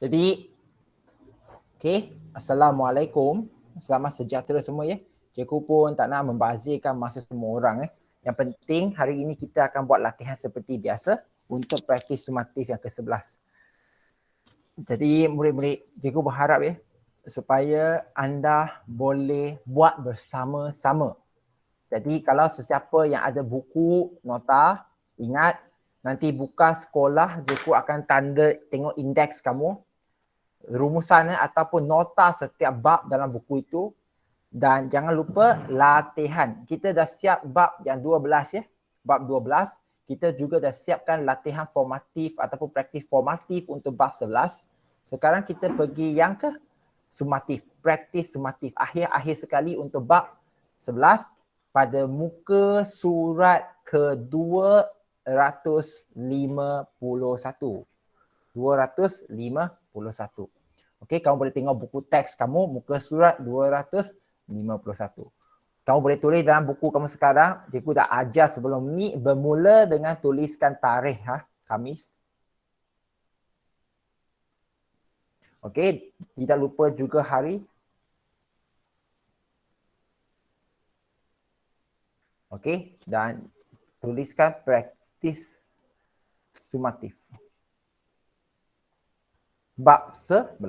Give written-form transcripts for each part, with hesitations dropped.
Jadi, okey, Assalamualaikum. Selamat sejahtera semua ya. Cikgu pun tak nak membazirkan masa semua orang. Yang penting hari ini kita akan buat latihan seperti biasa untuk praktis sumatif yang ke-11. Jadi murid-murid, cikgu berharap ya supaya anda boleh buat bersama-sama. Jadi kalau sesiapa yang ada buku, nota, ingat nanti buka sekolah, cikgu akan tanda tengok indeks kamu, rumusan ataupun nota setiap bab dalam buku itu. Dan jangan lupa latihan. Kita dah siap bab yang 12 ya. Bab 12. Kita juga dah siapkan latihan formatif ataupun praktis formatif untuk bab 11. Sekarang kita pergi yang ke sumatif. Praktis sumatif. Akhir-akhir sekali untuk bab 11 pada muka surat ke-251. 251. Okey, kamu boleh tengok buku teks kamu, muka surat 251. Kamu boleh tulis dalam buku kamu sekarang. Cikgu dah ajar sebelum ni, bermula dengan tuliskan tarikh Khamis. Okey, tidak lupa juga hari. Okey, dan tuliskan praktis sumatif. Bab 11.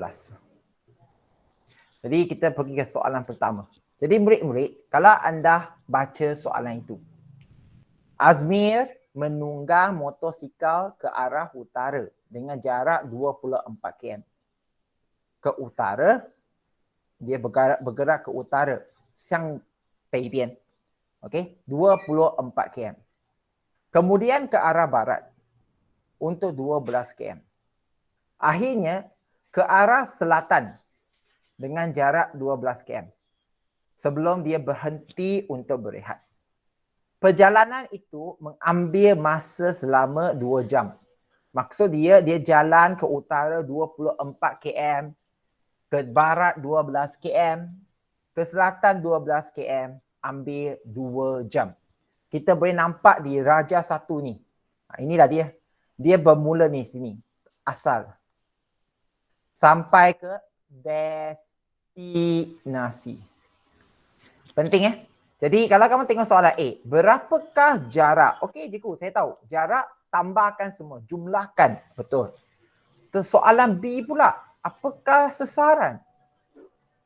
Jadi kita pergi ke soalan pertama. Jadi murid-murid, kalau anda baca soalan itu. Azmir menunggang motosikal ke arah utara dengan jarak 24 km. Ke utara, dia bergerak ke utara. Xiang Beibian. Okey, 24 km. Kemudian ke arah barat untuk 12 km. Akhirnya ke arah selatan dengan jarak 12 km. Sebelum dia berhenti untuk berehat. Perjalanan itu mengambil masa selama 2 jam. Maksud dia jalan ke utara 24 km, ke barat 12 km, ke selatan 12 km, ambil 2 jam. Kita boleh nampak di Raja 1 ni. Inilah dia. Dia bermula ni sini. Asal. Sampai ke destinasi. Penting Jadi kalau kamu tengok soalan A, berapakah jarak? Okey cikgu, saya tahu. Jarak tambahkan semua, jumlahkan. Betul. Soalan B pula, apakah sasaran?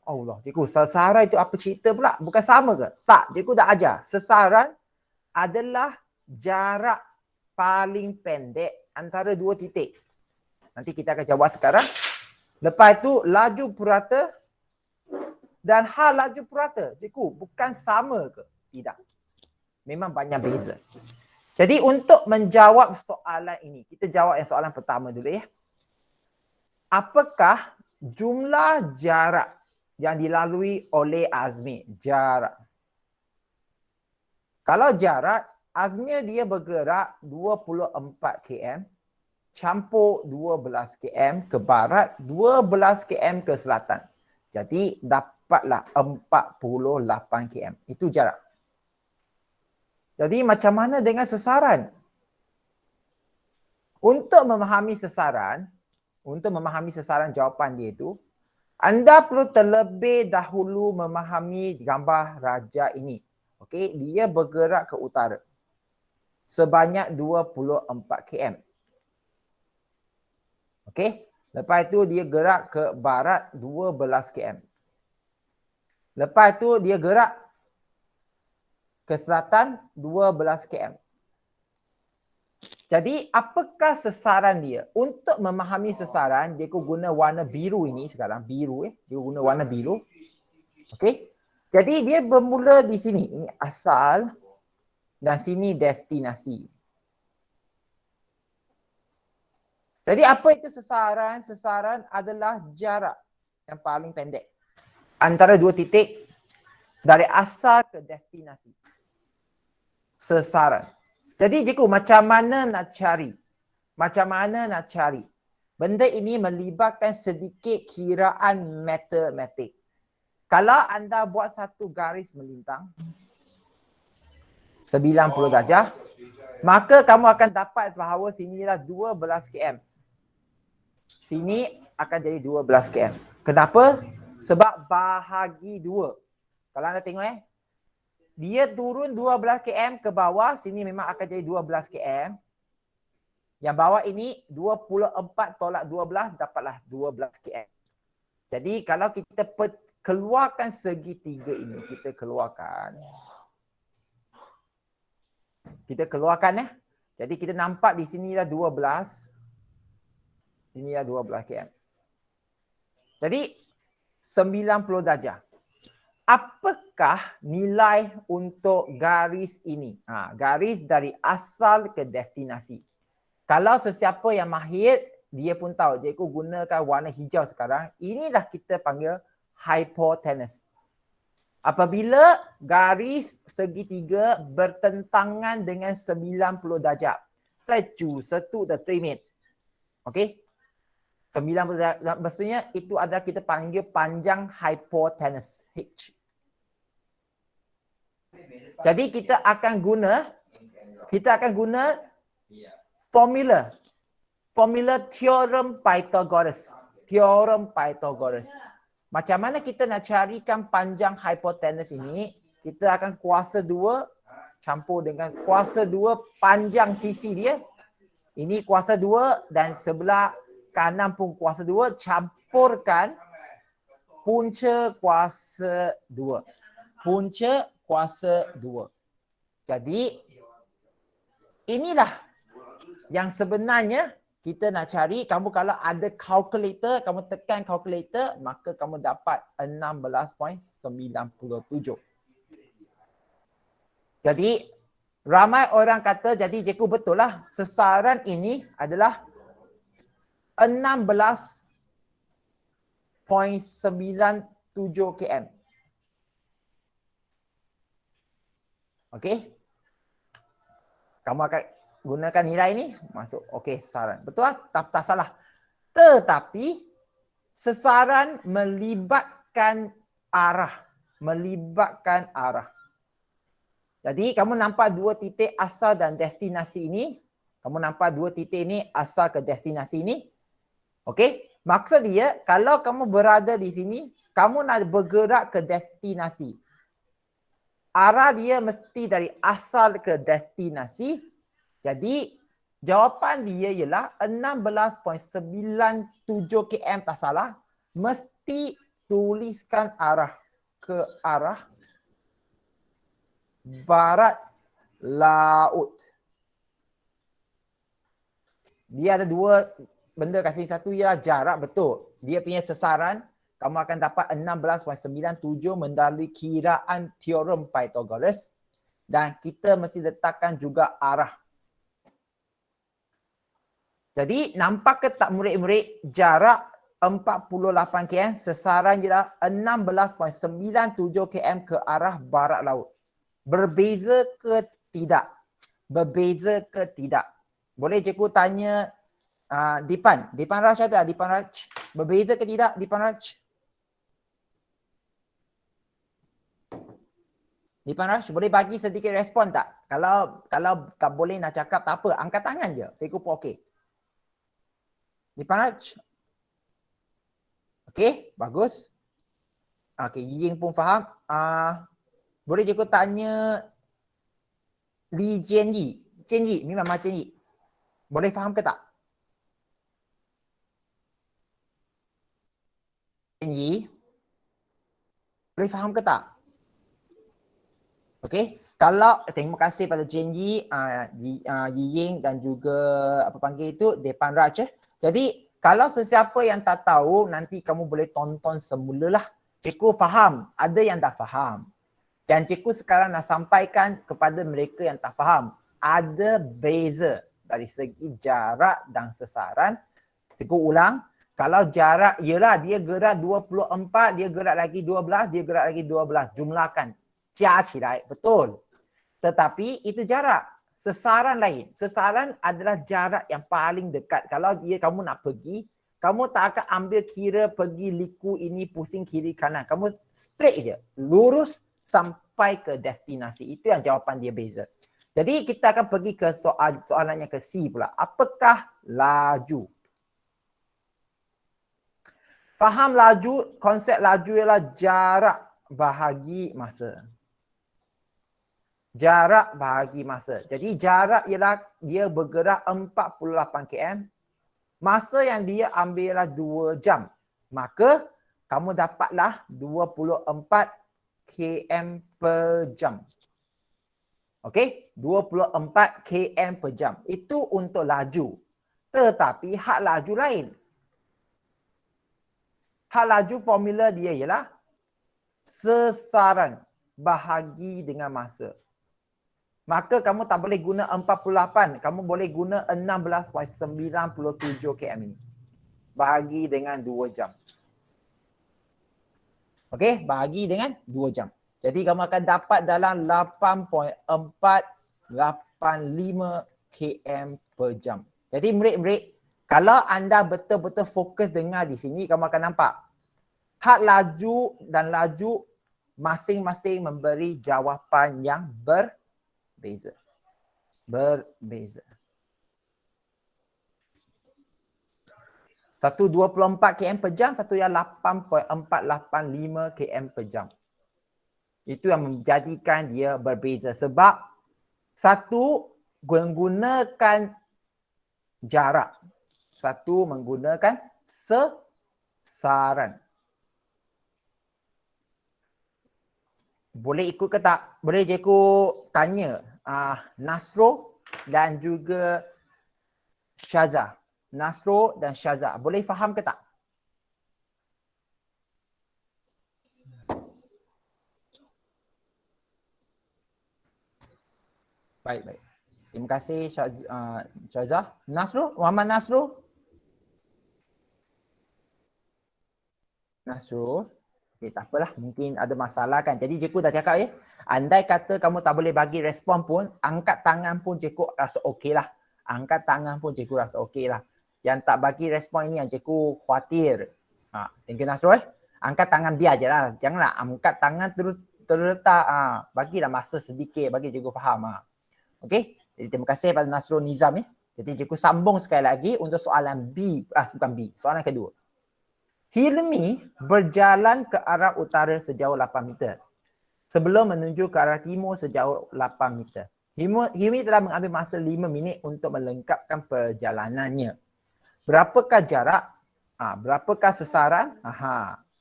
Allah, cikgu, sasaran itu apa cerita pula? Bukan sama ke? Tak, cikgu dah ajar. Sasaran adalah jarak paling pendek antara dua titik. Nanti kita akan jawab sekarang. Lepas itu laju purata dan hal laju purata. Cikgu, bukan sama ke? Tidak. Memang banyak beza. Jadi untuk menjawab soalan ini, kita jawab yang soalan pertama dulu ya. Apakah jumlah jarak yang dilalui oleh Azmi? Jarak. Kalau jarak, Azmi dia bergerak 24 km, campur 12 km ke barat, 12 km ke selatan. Jadi dapatlah 48 km. Itu jarak. Jadi macam mana dengan sasaran? Untuk memahami sasaran jawapan dia itu, anda perlu terlebih dahulu memahami gambar raja ini. Okey, dia bergerak ke utara sebanyak 24 km. Okey, lepas itu dia gerak ke barat 12 km. Lepas itu dia gerak ke selatan 12 km. Jadi apakah sasaran dia? Untuk memahami sasaran, dia guna warna biru ini sekarang. Biru dia guna warna biru. Okey. Jadi dia bermula di sini. Ini asal dan sini destinasi. Jadi apa itu sasaran? Sasaran adalah jarak yang paling pendek antara dua titik dari asal ke destinasi. Sasaran. Jadi cikgu, macam mana nak cari? Macam mana nak cari? Benda ini melibatkan sedikit kiraan matematik. Kalau anda buat satu garis melintang 90 darjah, maka kamu akan dapat bahawa sinilah 12 km. Sini akan jadi 12 km. Kenapa? Sebab bahagi 2. Kalau anda tengok dia turun 12 km ke bawah, sini memang akan jadi 12 km. Yang bawah ini 24 tolak 12 dapatlah 12 km. Jadi kalau kita keluarkan segitiga ini, kita keluarkan. Jadi kita nampak di sini dah 12. Ini dah 12 km. Jadi 90 darjah. Apakah nilai untuk garis ini? Garis dari asal ke destinasi. Kalau sesiapa yang mahir, dia pun tahu. Cikgu gunakan warna hijau sekarang. Inilah kita panggil hypotenuse. Apabila garis segitiga bertentangan dengan 90 darjah. 在90的对面. Okey? 90 darjah. Maksudnya itu adalah kita panggil panjang hypotenuse. H. Jadi kita akan guna formula teorem Pythagoras. Macam mana kita nak carikan panjang hypotenuse ini? Kita akan kuasa 2 campur dengan kuasa 2 panjang sisi dia. Ini kuasa 2 dan sebelah kanan pun kuasa 2, campurkan punca kuasa 2. Jadi inilah yang sebenarnya kita nak cari. Kamu kalau ada calculator, kamu tekan calculator, maka kamu dapat 16.97. Jadi ramai orang kata, jadi cikgu betul lah, sesaran ini adalah 16.97 km. Okey? Kamu akan gunakan nilai ini, masuk. Okey, sesaran. Betul lah? Tak salah. Tetapi, sesaran melibatkan arah. Jadi, kamu nampak 2 titik asal dan destinasi ini. Kamu nampak 2 titik ini asal ke destinasi ini. Okey? Maksud dia, kalau kamu berada di sini, kamu nak bergerak ke destinasi. Arah dia mesti dari asal ke destinasi. Jadi, jawapan dia ialah 16.97 km, tak salah. Mesti tuliskan arah ke arah barat laut. Dia ada 2 benda kat sini. Satu ialah jarak, betul. Dia punya sesaran, kamu akan dapat 16.97 melalui kiraan teorem Pythagoras. Dan kita mesti letakkan juga arah. Jadi nampak ke tak murid-murid, jarak 48 km, sesaran ialah 16.97 km ke arah barat laut. Berbeza ke tidak? Boleh cikgu tanya Dipan Raj ada? Dipan Raj, berbeza ke tidak Dipan Raj? Dipan Raj, boleh bagi sedikit respon tak? Kalau tak boleh nak cakap, tak apa. Angkat tangan je. Cikgu pun okey. Dipan Raj? Okey, bagus. Okey, Ying pun faham. Boleh cikgu tanya Li Jianyi. Jianyi, memang macam Jianyi. Boleh faham ke tak? Jianyi. Boleh faham ke tak? Okey, kalau terima kasih pada Jianyi, Ying dan juga apa panggil itu Depan Raj. Jadi kalau sesiapa yang tak tahu, nanti kamu boleh tonton semulalah. Cikgu faham, ada yang tak faham. Dan cikgu sekarang nak sampaikan kepada mereka yang tak faham. Ada beza dari segi jarak dan sesaran. Cikgu ulang, kalau jarak ialah dia gerak 24, dia gerak lagi 12, dia gerak lagi 12. Jumlahkan. 加起来, betul. Tetapi itu jarak. Sesaran lain. Sesaran adalah jarak yang paling dekat. Kalau kamu nak pergi, kamu tak akan ambil kira pergi liku ini pusing kiri kanan. Kamu straight je. Lurus sampai ke destinasi. Itu yang jawapan dia beza. Jadi kita akan pergi ke soalannya ke C pula. Apakah laju? Faham laju, konsep laju ialah jarak bahagi masa. Jarak bahagi masa. Jadi jarak ialah dia bergerak 48 km. Masa yang dia ambil ialah 2 jam. Maka kamu dapatlah 24 km per jam. Okey, 24 km per jam. Itu untuk laju. Tetapi hak laju lain. Hak laju formula dia ialah sesaran bahagi dengan masa. Maka kamu tak boleh guna 48, kamu boleh guna 16.97 km ini. Bahagi dengan 2 jam. Okey, bahagi dengan 2 jam. Jadi kamu akan dapat dalam 8.485 km per jam. Jadi murid-murid, kalau anda betul-betul fokus dengar di sini, kamu akan nampak had laju dan laju masing-masing memberi jawapan yang berbeza. Berbeza. Satu 24 km per jam, satu yang 8.485 km per jam. Itu yang menjadikan dia berbeza. Sebab satu menggunakan jarak. Satu menggunakan sesaran. Boleh ikut ke tak? Boleh je ikut tanya Nasro dan juga Syazah. Nasro dan Syazah. Boleh faham ke tak? Baik, baik. Terima kasih Syazah. Nasro, Muhammad Nasro. Nasro. Okay, tak apalah. Mungkin ada masalah kan. Jadi cikgu dah cakap ya. Andai kata kamu tak boleh bagi respon pun, angkat tangan pun cikgu rasa okey lah. Angkat tangan pun cikgu rasa okey lah. Yang tak bagi respon ini yang cikgu khawatir. Thank you Nasro. Angkat tangan biar je lah. Janganlah angkat tangan terus terletak. Bagilah masa sedikit bagi cikgu faham. Okey. Jadi terima kasih pada Nasrul Nizam ya. Jadi cikgu sambung sekali lagi untuk soalan B. Bukan B. Soalan kedua. Hilmi berjalan ke arah utara sejauh 8 meter. Sebelum menuju ke arah timur sejauh 8 meter. Hilmi telah mengambil masa 5 minit untuk melengkapkan perjalanannya. Berapakah jarak? Berapakah sesaran?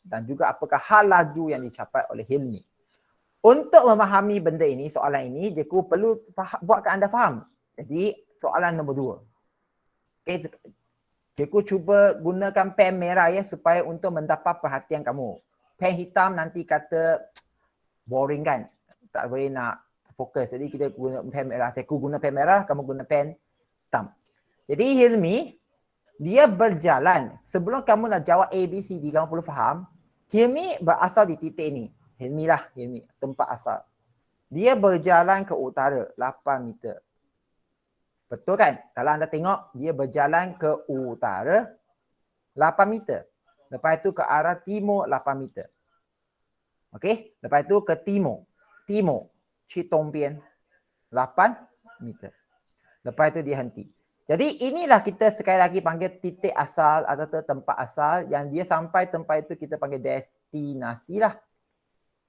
Dan juga apakah hal laju yang dicapai oleh Hilmi? Untuk memahami benda ini, soalan ini, cikgu perlu buatkan anda faham. Jadi, soalan nombor 2. Okay, cikgu cuba gunakan pen merah ya supaya untuk mendapat perhatian kamu. Pen hitam nanti kata boring kan. Tak boleh nak fokus. Jadi kita guna pen merah. Cikgu guna pen merah, kamu guna pen hitam. Jadi Hilmi, dia berjalan. Sebelum kamu nak jawab A, B, C, D, kamu perlu faham. Hilmi berasal di titik ini. Hilmi, tempat asal. Dia berjalan ke utara 8 meter. Betul kan? Kalau anda tengok, dia berjalan ke utara 8 meter. Lepas itu ke arah timur 8 meter. Okey? Lepas itu ke timur. Timur. Citombian 8 meter. Lepas itu dia henti. Jadi inilah kita sekali lagi panggil titik asal atau tempat asal yang dia sampai tempat itu kita panggil destinasi lah.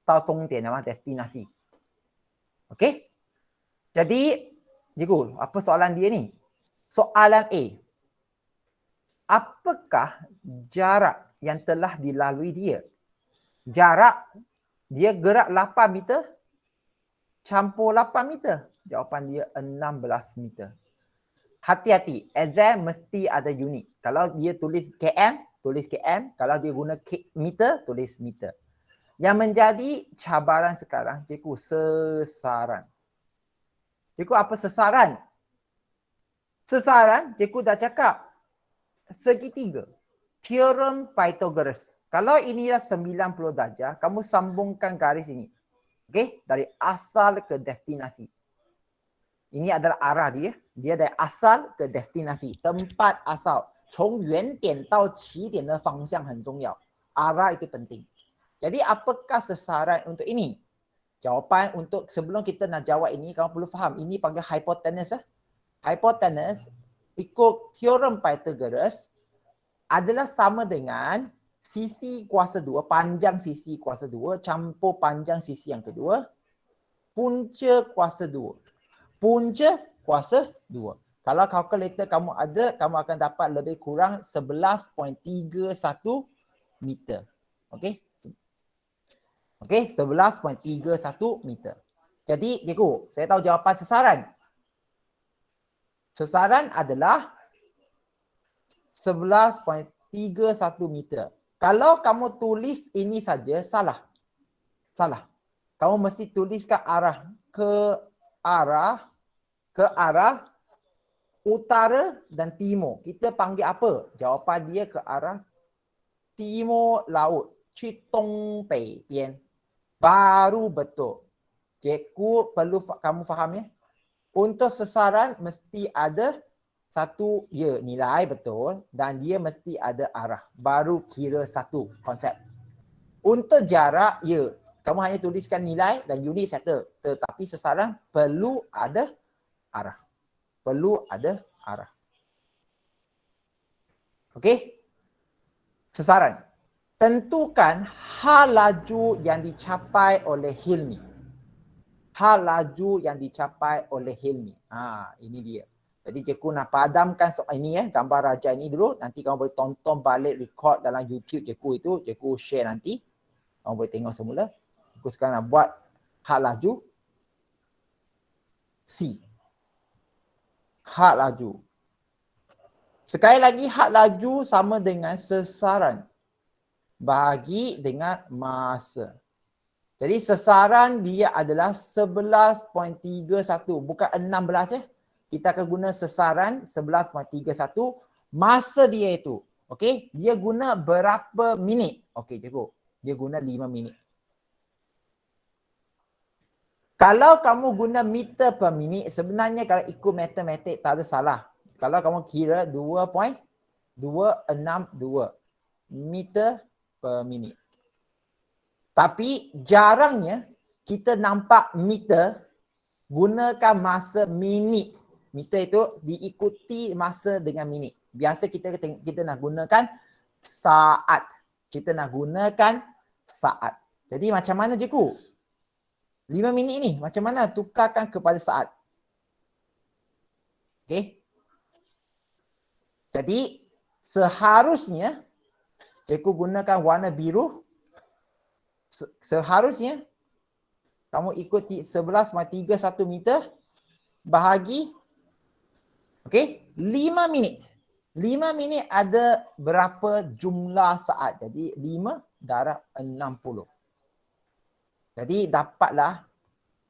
Atau tongdian nama destinasi. Okey? Jadi, cikgu, apa soalan dia ni? Soalan A. Apakah jarak yang telah dilalui dia? Jarak dia gerak 8 meter campur 8 meter. Jawapan dia 16 meter. Hati-hati, exam mesti ada unit. Kalau dia tulis km, tulis km. Kalau dia guna meter, tulis meter. Yang menjadi cabaran sekarang, cikgu, sesaran. Cikgu, apa sesaran? Sesaran, cikgu dah cakap. Segitiga. Teorem Pythagoras. Kalau inilah 90 darjah, kamu sambungkan garis ini. Okey? Dari asal ke destinasi. Ini adalah arah dia. Dia dari asal ke destinasi. Tempat asal. 从原点到起点的方向很重要. Arah itu penting. Jadi apakah sesaran untuk ini? Jawapan untuk sebelum kita nak jawab ini, kamu perlu faham. Ini panggil hypotenuse. Hypotenuse ikut teorem Pythagoras adalah sama dengan sisi kuasa 2, panjang sisi kuasa 2 campur panjang sisi yang kedua, punca kuasa 2. Punca kuasa 2. Kalau kalkulator kamu ada, kamu akan dapat lebih kurang 11.31 meter. Okey? Okey, 11.31 meter. Jadi, cikgu, saya tahu jawapan sasaran. Sasaran adalah 11.31 meter. Kalau kamu tulis ini saja, salah. Salah. Kamu mesti tuliskan ke arah utara dan timur. Kita panggil apa? Jawapan dia ke arah timur laut. 去东北边. Baru betul. Cikgu perlu kamu faham ya. Untuk sasaran mesti ada satu nilai betul dan dia mesti ada arah. Baru kira satu konsep. Untuk jarak kamu hanya tuliskan nilai dan unit settle. Tetapi sasaran perlu ada arah. Perlu ada arah. Okey? Sasaran. Tentukan hal laju yang dicapai oleh Hilmi. Hal laju yang dicapai oleh Hilmi. Ini dia. Jadi cikgu nak padamkan soal ini gambar raja ini dulu. Nanti kamu boleh tonton balik record dalam YouTube cikgu itu. Cikgu share nanti. Kamu boleh tengok semula. Cikgu sekarang nak buat hal laju. C. Hal laju. Sekali lagi hal laju sama dengan sasaran. Bahagi dengan masa. Jadi sasaran dia adalah 11.31 bukan 16 ya. Kita akan guna sasaran 11.31. Masa dia itu, okey, dia guna berapa minit? Okey cikgu, dia guna 5 minit. Kalau kamu guna meter per minit, sebenarnya kalau ikut matematik tak ada salah. Kalau kamu kira 2.262 meter per minit. Tapi jarangnya kita nampak meter gunakan masa minit. Meter itu diikuti masa dengan minit. Biasa kita nak gunakan saat. Kita nak gunakan saat. Jadi macam mana cikgu? 5 minit ni macam mana tukarkan kepada saat? Okey. Jadi seharusnya cikgu gunakan warna biru. Seharusnya kamu ikuti 11.31 meter bahagi 5 minit. 5 minit ada berapa jumlah saat? Jadi 5 darab 60. Jadi dapatlah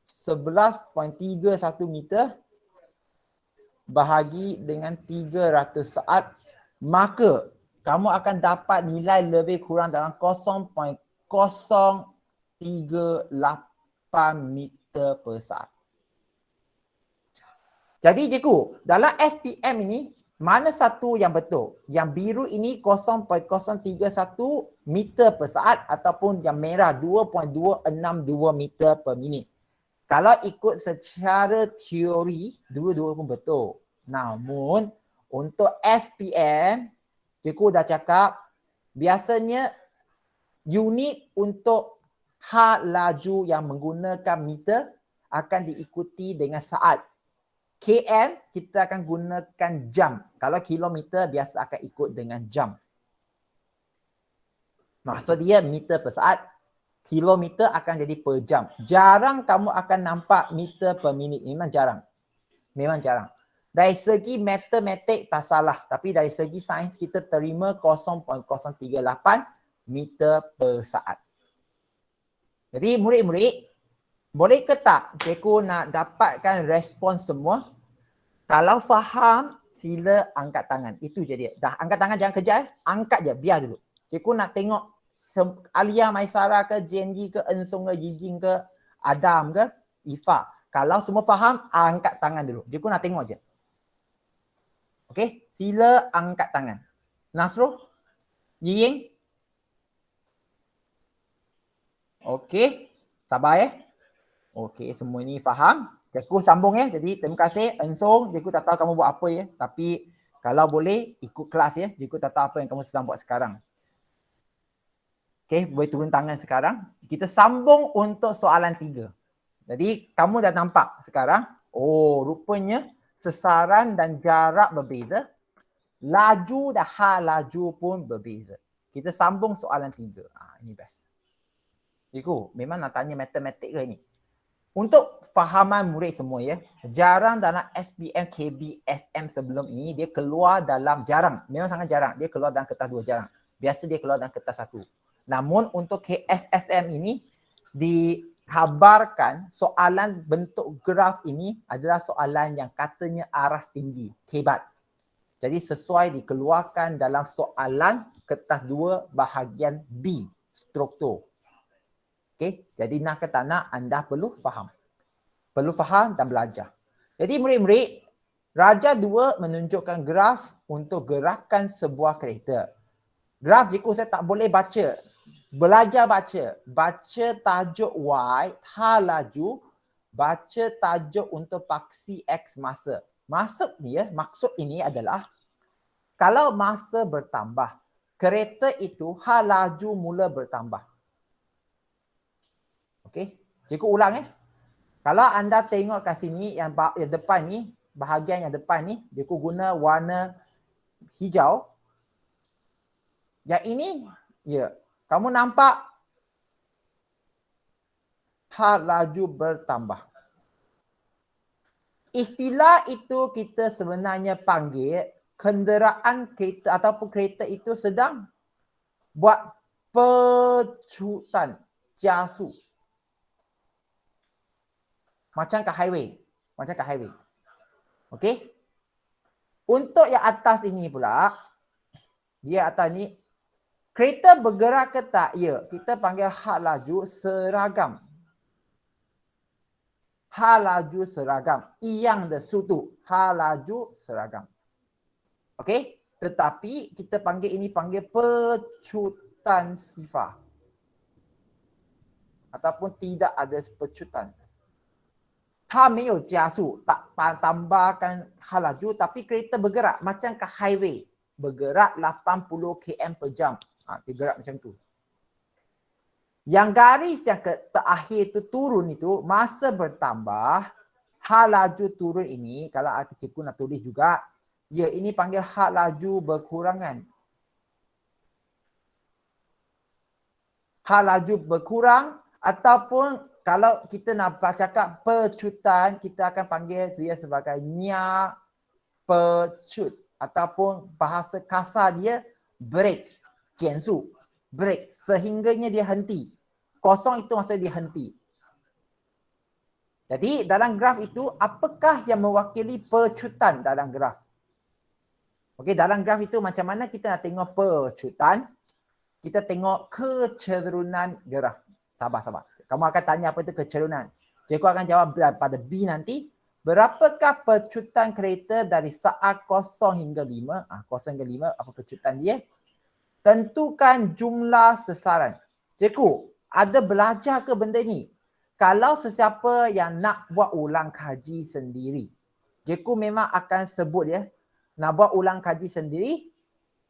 11.31 meter bahagi dengan 300 saat. Maka kamu akan dapat nilai lebih kurang dalam 0.038 meter per saat. Jadi cikgu, dalam SPM ini, mana satu yang betul? Yang biru ini 0.031 meter per saat ataupun yang merah 2.262 meter per minit. Kalau ikut secara teori, dua-dua pun betul. Namun, untuk SPM, cikgu dah cakap, biasanya unit untuk hal laju yang menggunakan meter akan diikuti dengan saat. KM kita akan gunakan jam. Kalau kilometer biasa akan ikut dengan jam. Maksud dia meter per saat, kilometer akan jadi per jam. Jarang kamu akan nampak meter per minit. Memang jarang. Memang jarang. Dari segi matematik tak salah. Tapi dari segi sains kita terima 0.038 meter per saat. Jadi murid-murid, boleh ke tak cikgu nak dapatkan respon semua? Kalau faham, sila angkat tangan. Itu je dia. Dah angkat tangan jangan kejar. Angkat je, biar dulu. Cikgu nak tengok Alia, Maisara ke, JNG ke, Ensong ke, Yijing ke, Adam ke, Ifa. Kalau semua faham, angkat tangan dulu. Cikgu nak tengok je. Okey, sila angkat tangan. Nasrul? Yiying? Okey, sabar ya. Okey, semua ini faham. Cikgu sambung ya. Jadi terima kasih Ensong. Cikgu tak tahu kamu buat apa ya. Tapi kalau boleh ikut kelas ya. Cikgu tak tahu apa yang kamu sedang buat sekarang. Okay, boleh turun tangan sekarang. Kita sambung untuk soalan 3. Jadi kamu dah nampak sekarang, oh rupanya sesaran dan jarak berbeza. Laju dan hal laju pun berbeza. Kita sambung soalan 3. Ini best. Cikgu, memang nak tanya matematik ke ni? Untuk fahaman murid semua ya, jarang dalam SPM, KB, SM sebelum ini dia keluar dalam jarang. Memang sangat jarang. Dia keluar dalam kertas 2 jarang. Biasa dia keluar dalam kertas 1. Namun untuk KSSM ini dikhabarkan soalan bentuk graf ini adalah soalan yang katanya aras tinggi, hebat. Jadi sesuai dikeluarkan dalam soalan kertas 2 bahagian B, struktur. Okey, jadi nak ke tak nak anda perlu faham. Perlu faham dan belajar. Jadi murid-murid, Raja 2 menunjukkan graf untuk gerakan sebuah kereta. Graf jika saya tak boleh baca. Belajar baca. Baca tajuk Y, hal laju. Baca tajuk untuk paksi X masa. Maksud ini adalah kalau masa bertambah, kereta itu hal laju mula bertambah. Okey, cikgu ulang ya. Kalau anda tengok kat sini yang depan ni, bahagian yang depan ni, cikgu guna warna hijau. Yang ini, ya, kamu nampak hal laju bertambah. Istilah itu kita sebenarnya panggil kenderaan kereta ataupun kereta itu sedang buat pecutan, jasu. Macam kat highway. Okey? Untuk yang atas ini pula, dia atas ni, kereta bergerak ke tak? Ya, kita panggil had laju seragam. Had laju seragam. Iyang de sutu. Had laju seragam. Okey? Tetapi kita panggil ini pecutan sifar. Ataupun tidak ada pecutan. 它没有加速, tak tambahkan hal laju, tapi kereta bergerak macam ke highway. Bergerak 80 km per jam. Dia gerak macam tu. Yang garis yang terakhir tu turun itu, masa bertambah, hal laju turun ini, kalau cikgu nak tulis juga, ya ini panggil hal laju berkurangan. Hal laju berkurang ataupun kalau kita nak cakap pecutan, kita akan panggil dia sebagai nya pecut. Ataupun bahasa kasar dia break, jensu, break. Sehingganya dia henti. Kosong itu maksudnya dia henti. Jadi dalam graf itu, apakah yang mewakili pecutan dalam graf? Okey, dalam graf itu macam mana kita nak tengok pecutan? Kita tengok kecerunan graf. Sabar. Kamu akan tanya apa itu kecerunan. Cikgu akan jawab pada B nanti. Berapakah pecutan kereta dari saat 0 hingga 5? 0 hingga 5, apa pecutan dia? Tentukan jumlah sesaran. Cikgu, ada belajar ke benda ni? Kalau sesiapa yang nak buat ulang kaji sendiri, cikgu memang akan sebut ya, nak buat ulang kaji sendiri,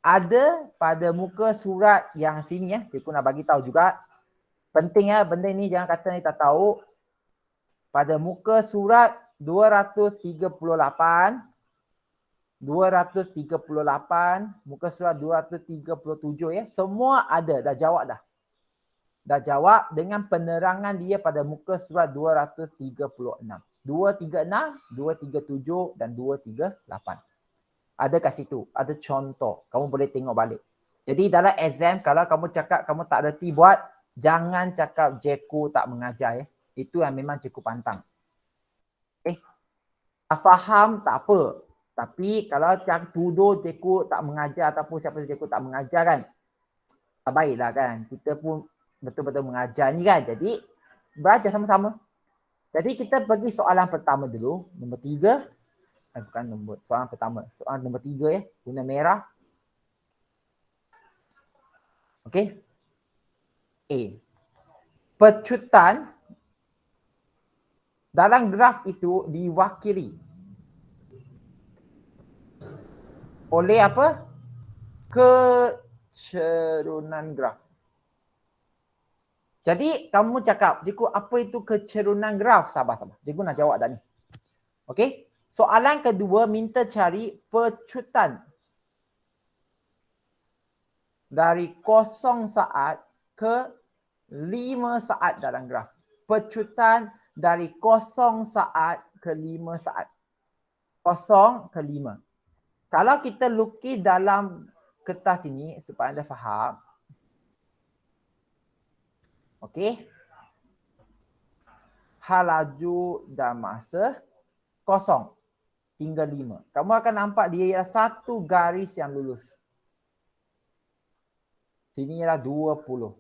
ada pada muka surat yang sini ya. Cikgu nak bagi tahu juga. Penting ya, benda ni jangan kata ni tak tahu. Pada muka surat 238, muka surat 237 ya. Semua ada, dah jawab dah. Dah jawab dengan penerangan dia pada muka surat 236. 236, 237 dan 238. Ada kat situ, ada contoh. Kamu boleh tengok balik. Jadi dalam exam, kalau kamu cakap kamu tak reti buat, jangan cakap cikgu tak mengajar ya. Itu yang memang cikgu pantang. Tak faham tak apa. Tapi kalau tuduh cikgu tak mengajar ataupun siapa cikgu tak mengajar kan, tak baiklah kan. Kita pun betul-betul mengajar ni kan. Jadi belajar sama-sama. Jadi kita pergi soalan pertama dulu. Nombor 3. Bukan soalan pertama. Soalan nombor 3 ya. Guna merah. Okey. A. Pecutan dalam graf itu diwakili oleh apa? Kecerunan graf. Jadi kamu cakap, cikgu apa itu kecerunan graf? Sabar. Cikgu nak jawab dah ni. Okey. Soalan kedua minta cari pecutan dari 0 saat ke 5 saat dalam graf. Pecutan dari 0 saat ke 5 saat. 0 ke 5. Kalau kita lukis dalam kertas ini supaya anda faham. Okey. Hal laju dan masa 0 hingga 5. Kamu akan nampak dia ialah satu garis yang lurus. Sini ialah 20.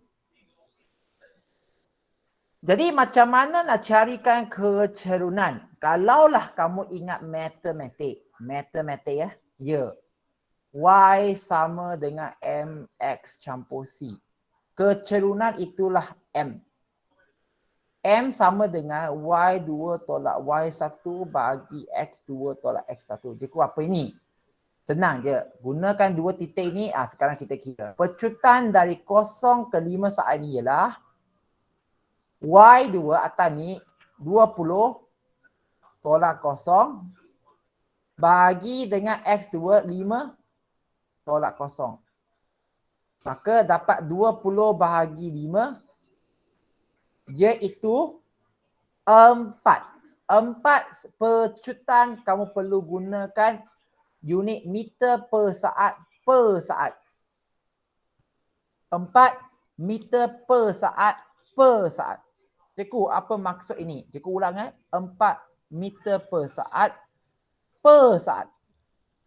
Jadi macam mana nak carikan kecerunan? Kalaulah kamu ingat matematik ya. Ya. Y sama dengan MX campur C. Kecerunan itulah M. M sama dengan Y2 tolak Y1 bagi X2 tolak X1. Cikgu apa ini? Senang je. Gunakan dua titik ni. Sekarang kita kira. Pecutan dari 0 ke 5 saat ni ialah Y2 atas ni 20 tolak 0 bagi dengan X2 5 tolak 0. Maka dapat 20 bahagi 5 iaitu 4. 4 pecutan kamu perlu gunakan unit meter per saat. 4 meter per saat. Cikgu, apa maksud ini? Cikgu ulang 4 meter per saat.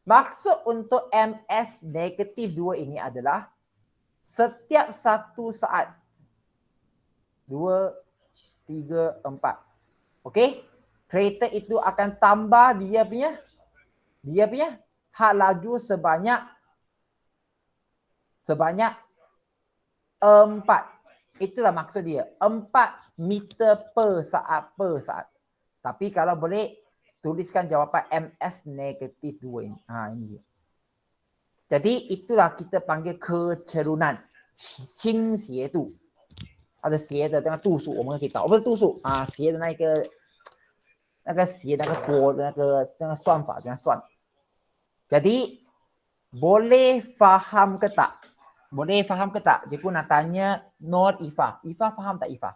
Maksud untuk MS negatif 2 ini adalah setiap 1 saat 2, 3, 4. Okey? Kereta itu akan tambah dia punya hak laju sebanyak 4. Itulah maksud dia. 4 meter per saat. Tapi kalau boleh tuliskan jawapan MS negatif 2 ini. Ini dia. Jadi itulah kita panggil kecerunan. 倾斜度。它的斜的那个度数我们可以找，不是度数斜的那个斜那个波的那个算法这样算。Jadi boleh faham ke tak? Cikgu nak tanya Nur Ifah. Ifah faham tak Ifah?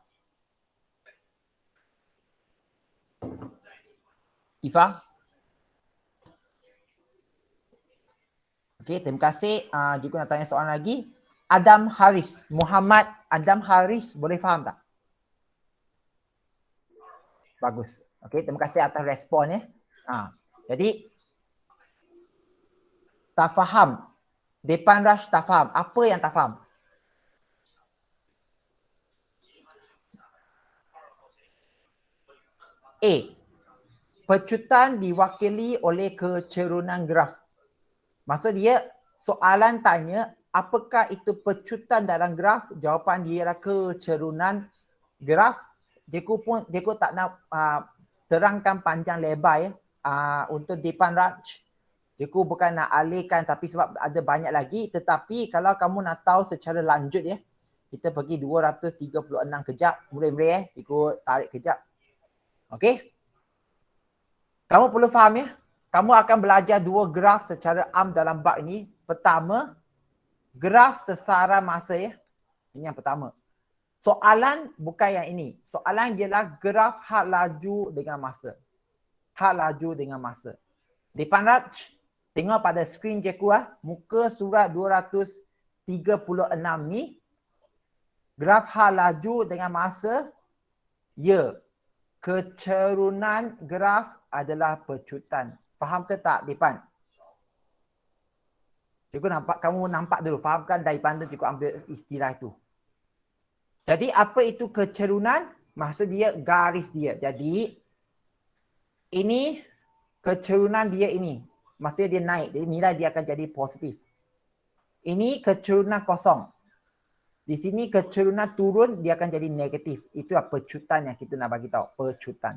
Ifah? Okey, terima kasih. Cikgu nak tanya soalan lagi. Adam Haris. Muhammad Adam Haris. Boleh faham tak? Bagus. Okey, terima kasih atas respon ya. Jadi tak faham. Depan Rush tak faham. Apa yang tak faham? A. Pecutan diwakili oleh kecerunan graf. Maksud dia soalan tanya apakah itu pecutan dalam graf? Jawapan dia ialah kecerunan graf. Cikgu tak nak terangkan panjang lebar ya. Untuk Depan Raj. Cikgu bukan nak alihkan tapi sebab ada banyak lagi. Tetapi kalau kamu nak tahu secara lanjut ya. Kita pergi 236 kejap. Mulai cikgu tarik kejap. Okey. Kamu perlu faham ya. Kamu akan belajar dua graf secara am dalam bab ini. Pertama, graf sesaran masa ya. Ini yang pertama. Soalan bukan yang ini. Soalan ialah graf hak laju dengan masa. Depan Raj, tengok pada skrin cikgu muka surat 236 ni. Graf hak laju dengan masa. Ya. Kecerunan graf adalah pecutan. Faham ke tak Depan? Cikgu nampak, kamu nampak dulu. Fahamkan daripada cikgu ambil istilah itu. Jadi apa itu kecerunan? Maksud dia garis dia. Jadi ini kecerunan dia ini. Maksudnya dia naik. Jadi nilai dia akan jadi positif. Ini kecerunan kosong. Di sini kecerunan turun dia akan jadi negatif. Itulah pecutan yang kita nak bagi tahu. Pecutan.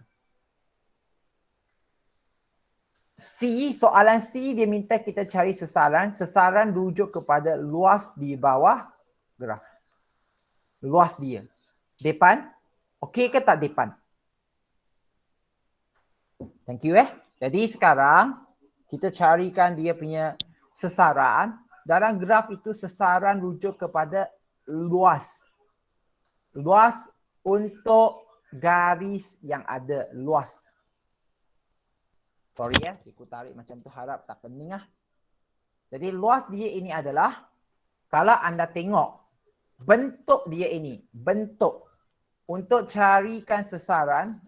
C, soalan C dia minta kita cari sesaran. Sesaran rujuk kepada luas di bawah graf. Luas dia. Depan? Okey ke tak depan? Thank you Jadi sekarang kita carikan dia punya sesaran. Dalam graf itu sesaran rujuk kepada luas. Luas untuk garis yang ada luas. Sorry cikgu tarik macam tu harap tak pening Jadi luas dia ini adalah kalau anda tengok bentuk dia ini, bentuk untuk carikan sesaran,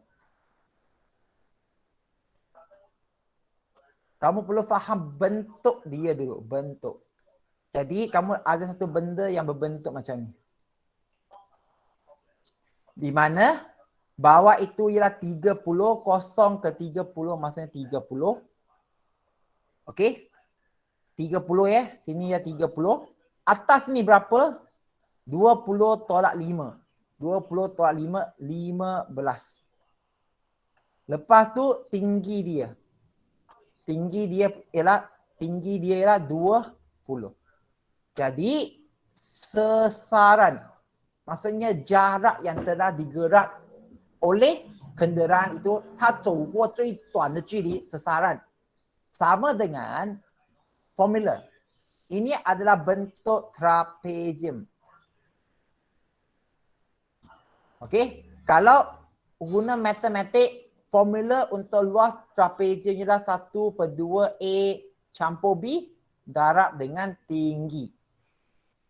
kamu perlu faham bentuk dia dulu, bentuk. Jadi kamu ada satu benda yang berbentuk macam ni. Di mana bawah itu ialah 30, kosong ke 30 maksudnya 30. Okey? 30 sini ya 30. Atas ni berapa? 20 tolak 5. 20 tolak 5, 15. Lepas tu tinggi dia. Tinggi dia ialah 20. Jadi sesaran, maksudnya jarak yang telah digerak oleh kenderaan itu, 它走过最短的距离 sesaran. Sama dengan formula. Ini adalah bentuk trapezium. Okey, kalau guna matematik, formula untuk luas trapezium ialah 1/2 A campur B darab dengan tinggi.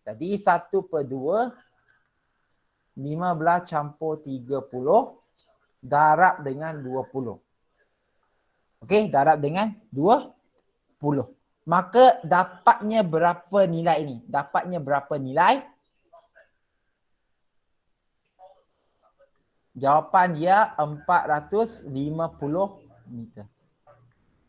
Jadi 1/2 15 campur 30 darab dengan 20. Okey, darab dengan 20. Maka dapatnya berapa nilai ini? Dapatnya berapa nilai? Jawapan dia 450 meter.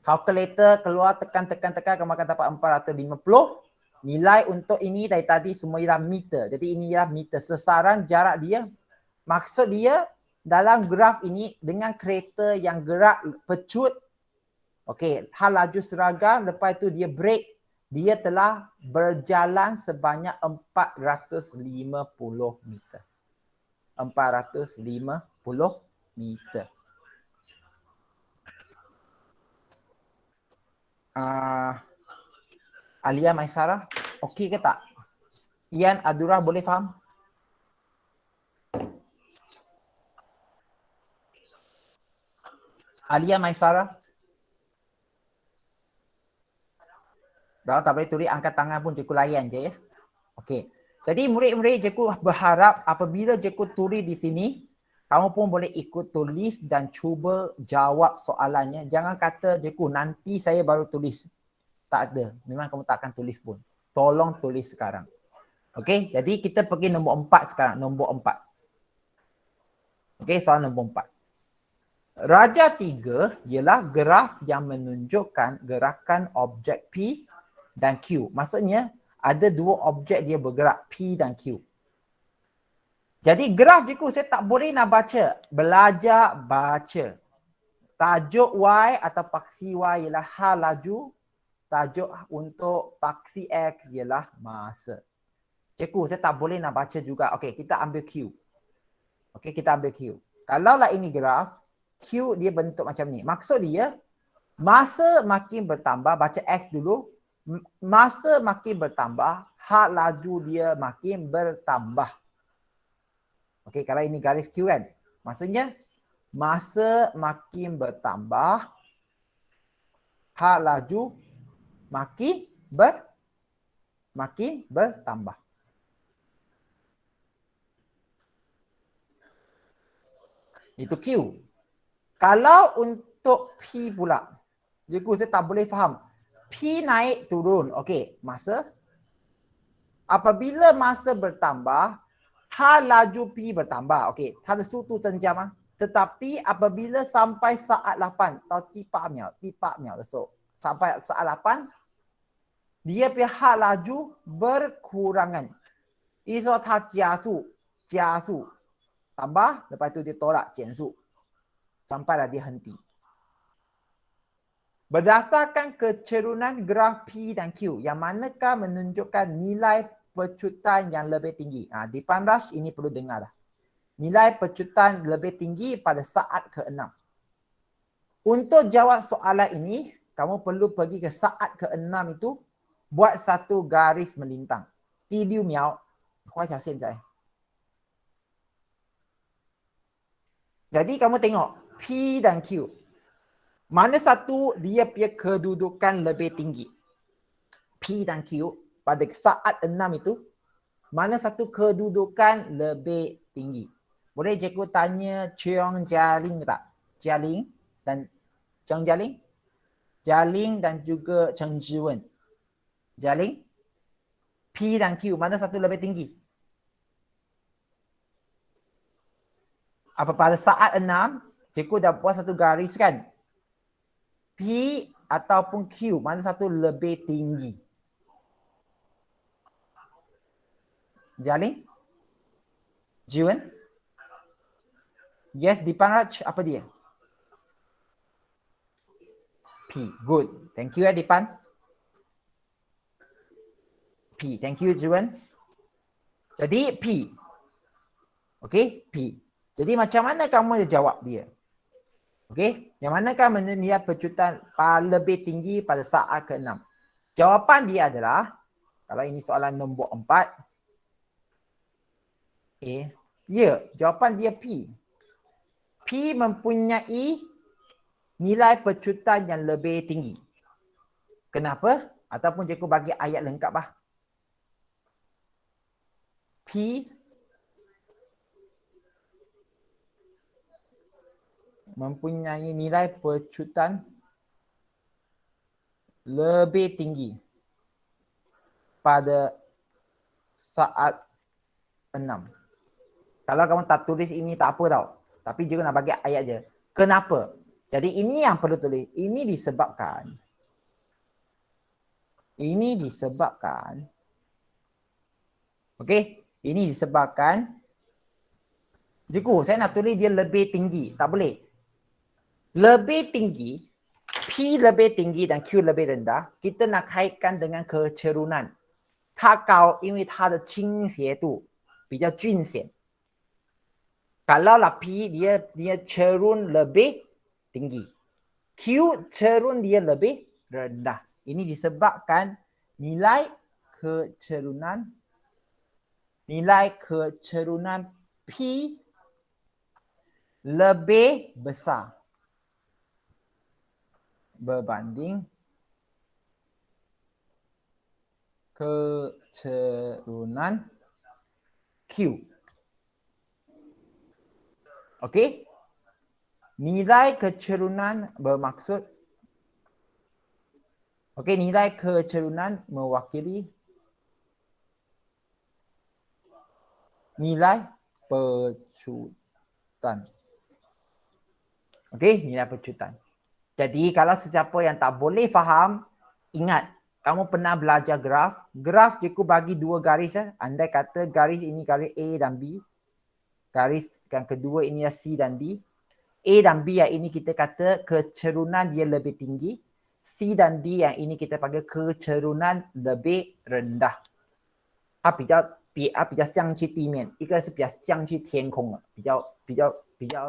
Kalkulator keluar tekan, kamu akan dapat 450. Nilai untuk ini dari tadi semua ialah meter. Jadi ini ialah meter. Sesaran jarak dia. Maksud dia dalam graf ini dengan kereta yang gerak pecut. Okey, hal laju seragam. Lepas itu dia break. Dia telah berjalan sebanyak 450 meter. 450 meter. Alia Maisara, okey ke tak? Ian Adura boleh faham? Alia Maisara? Kalau tak boleh tulis angkat tangan pun cikgu layan je ya. Okey. Jadi murid-murid cikgu berharap apabila cikgu tulis di sini, kamu pun boleh ikut tulis dan cuba jawab soalannya. Jangan kata cikgu nanti saya baru tulis. Tak ada. Memang kamu tak akan tulis pun. Tolong tulis sekarang. Okey, jadi kita pergi nombor 4 sekarang. Nombor 4. Okey, soalan nombor 4. Raja 3 ialah graf yang menunjukkan gerakan objek P dan Q. Maksudnya ada dua objek dia bergerak, P dan Q. Jadi graf cikgu saya tak boleh nak baca. Belajar baca. Tajuk Y atau paksi Y ialah hal laju. Tajuk untuk paksi X ialah masa. Cikgu saya tak boleh nak baca juga. Okey, kita ambil Q. Okey, kita ambil Q. Kalaulah ini graf, Q dia bentuk macam ni. Maksud dia, masa makin bertambah, baca X dulu. Masa makin bertambah, hal laju dia makin bertambah. Okey, kalau ini garis Q kan. Maksudnya, masa makin bertambah, hal laju makin bertambah. Itu Q. Kalau untuk P pula, cikgu saya tak boleh faham. P naik turun. Okey, masa. Apabila masa bertambah, hal laju P bertambah. Okey, 它的速度增加吗？ Tetapi apabila sampai saat 8 atau 4 秒的时候, sampai saat 8, dia punya hal laju berkurangan. Ini so 它加速, tambah, lepas itu dia tolak, 减速. Sampailah dia henti. Berdasarkan kecerunan graf P dan Q, yang manakah menunjukkan nilai pecutan yang lebih tinggi? Depan rush ini perlu dengar dah. nilai pecutan lebih tinggi pada saat ke-6. Untuk jawab soalan ini, kamu perlu pergi ke saat ke-6 itu, buat satu garis melintang. 第6秒画条线在. Jadi kamu tengok P dan Q. Mana satu dia punya kedudukan lebih tinggi? P dan Q pada saat 6 itu, mana satu kedudukan lebih tinggi? Boleh cikgu tanya Cheong Jialing tak? Jialing dan Cheong Jialing? Jialing dan juga Cheng Zhiwen. Jialing? P dan Q, mana satu lebih tinggi? Apa pada saat 6, cikgu dah buat satu garis kan? P ataupun Q, mana satu lebih tinggi? Jialing? Jiwen? Yes, Dipan Raj, apa dia? P. Good. Thank you Dipan. P. Thank you Jiwen. Jadi P. Okey, P. Jadi macam mana kamu jawab dia? Okey, yang manakah nilai pecutan lebih tinggi pada saat ke-6? Jawapan dia adalah, kalau ini soalan nombor 4. Ya, jawapan dia P. P mempunyai nilai pecutan yang lebih tinggi. Kenapa? Ataupun cikgu bagi ayat lengkap lah. P mempunyai nilai pecutan lebih tinggi pada saat 6. Kalau kamu tak tulis ini tak apa tau. Tapi juga nak bagi ayat je. Kenapa? Jadi ini yang perlu tulis. Ini disebabkan. Okey. Ini disebabkan. Cikgu, saya nak tulis dia lebih tinggi. Tak boleh. Lebih tinggi. P lebih tinggi dan Q lebih rendah. Kita nak kaitkan dengan kecerunan. 它高，因为它的倾斜度比较均线。Kalau lah P dia cerun lebih tinggi. Q cerun dia lebih rendah. Ini disebabkan nilai kecerunan P lebih besar berbanding kecerunan Q. Okey? Nilai kecerunan bermaksud nilai kecerunan mewakili nilai pecutan. Okey, nilai pecutan. Jadi kalau sesiapa yang tak boleh faham, ingat, kamu pernah belajar graf. Graf cikgu bagi dua garis. Andai kata garis ini garis A dan B. Garis yang kedua ini C dan D. A dan B yang ini kita kata kecerunan dia lebih tinggi. C dan D yang ini kita panggil kecerunan lebih rendah. 它比较像去地面，一个是比较像去天空的，比较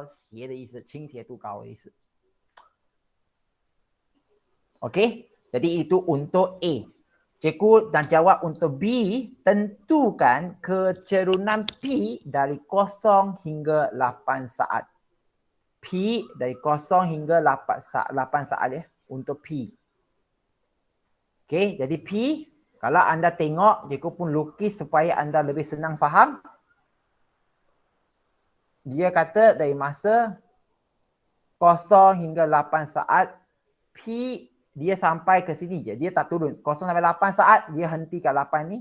斜的意思，倾斜度高的意思。Okey, jadi itu untuk A. Cikgu dan jawab untuk B, tentukan kecerunan P dari 0 hingga 8 saat. P dari 0 hingga 8 saat ya untuk P. Okey, jadi P, kalau anda tengok, cikgu pun lukis supaya anda lebih senang faham. Dia kata dari masa 0 hingga 8 saat, P dia sampai ke sini je. Dia tak turun. 0 sampai 8 saat, dia henti kat 8 ni.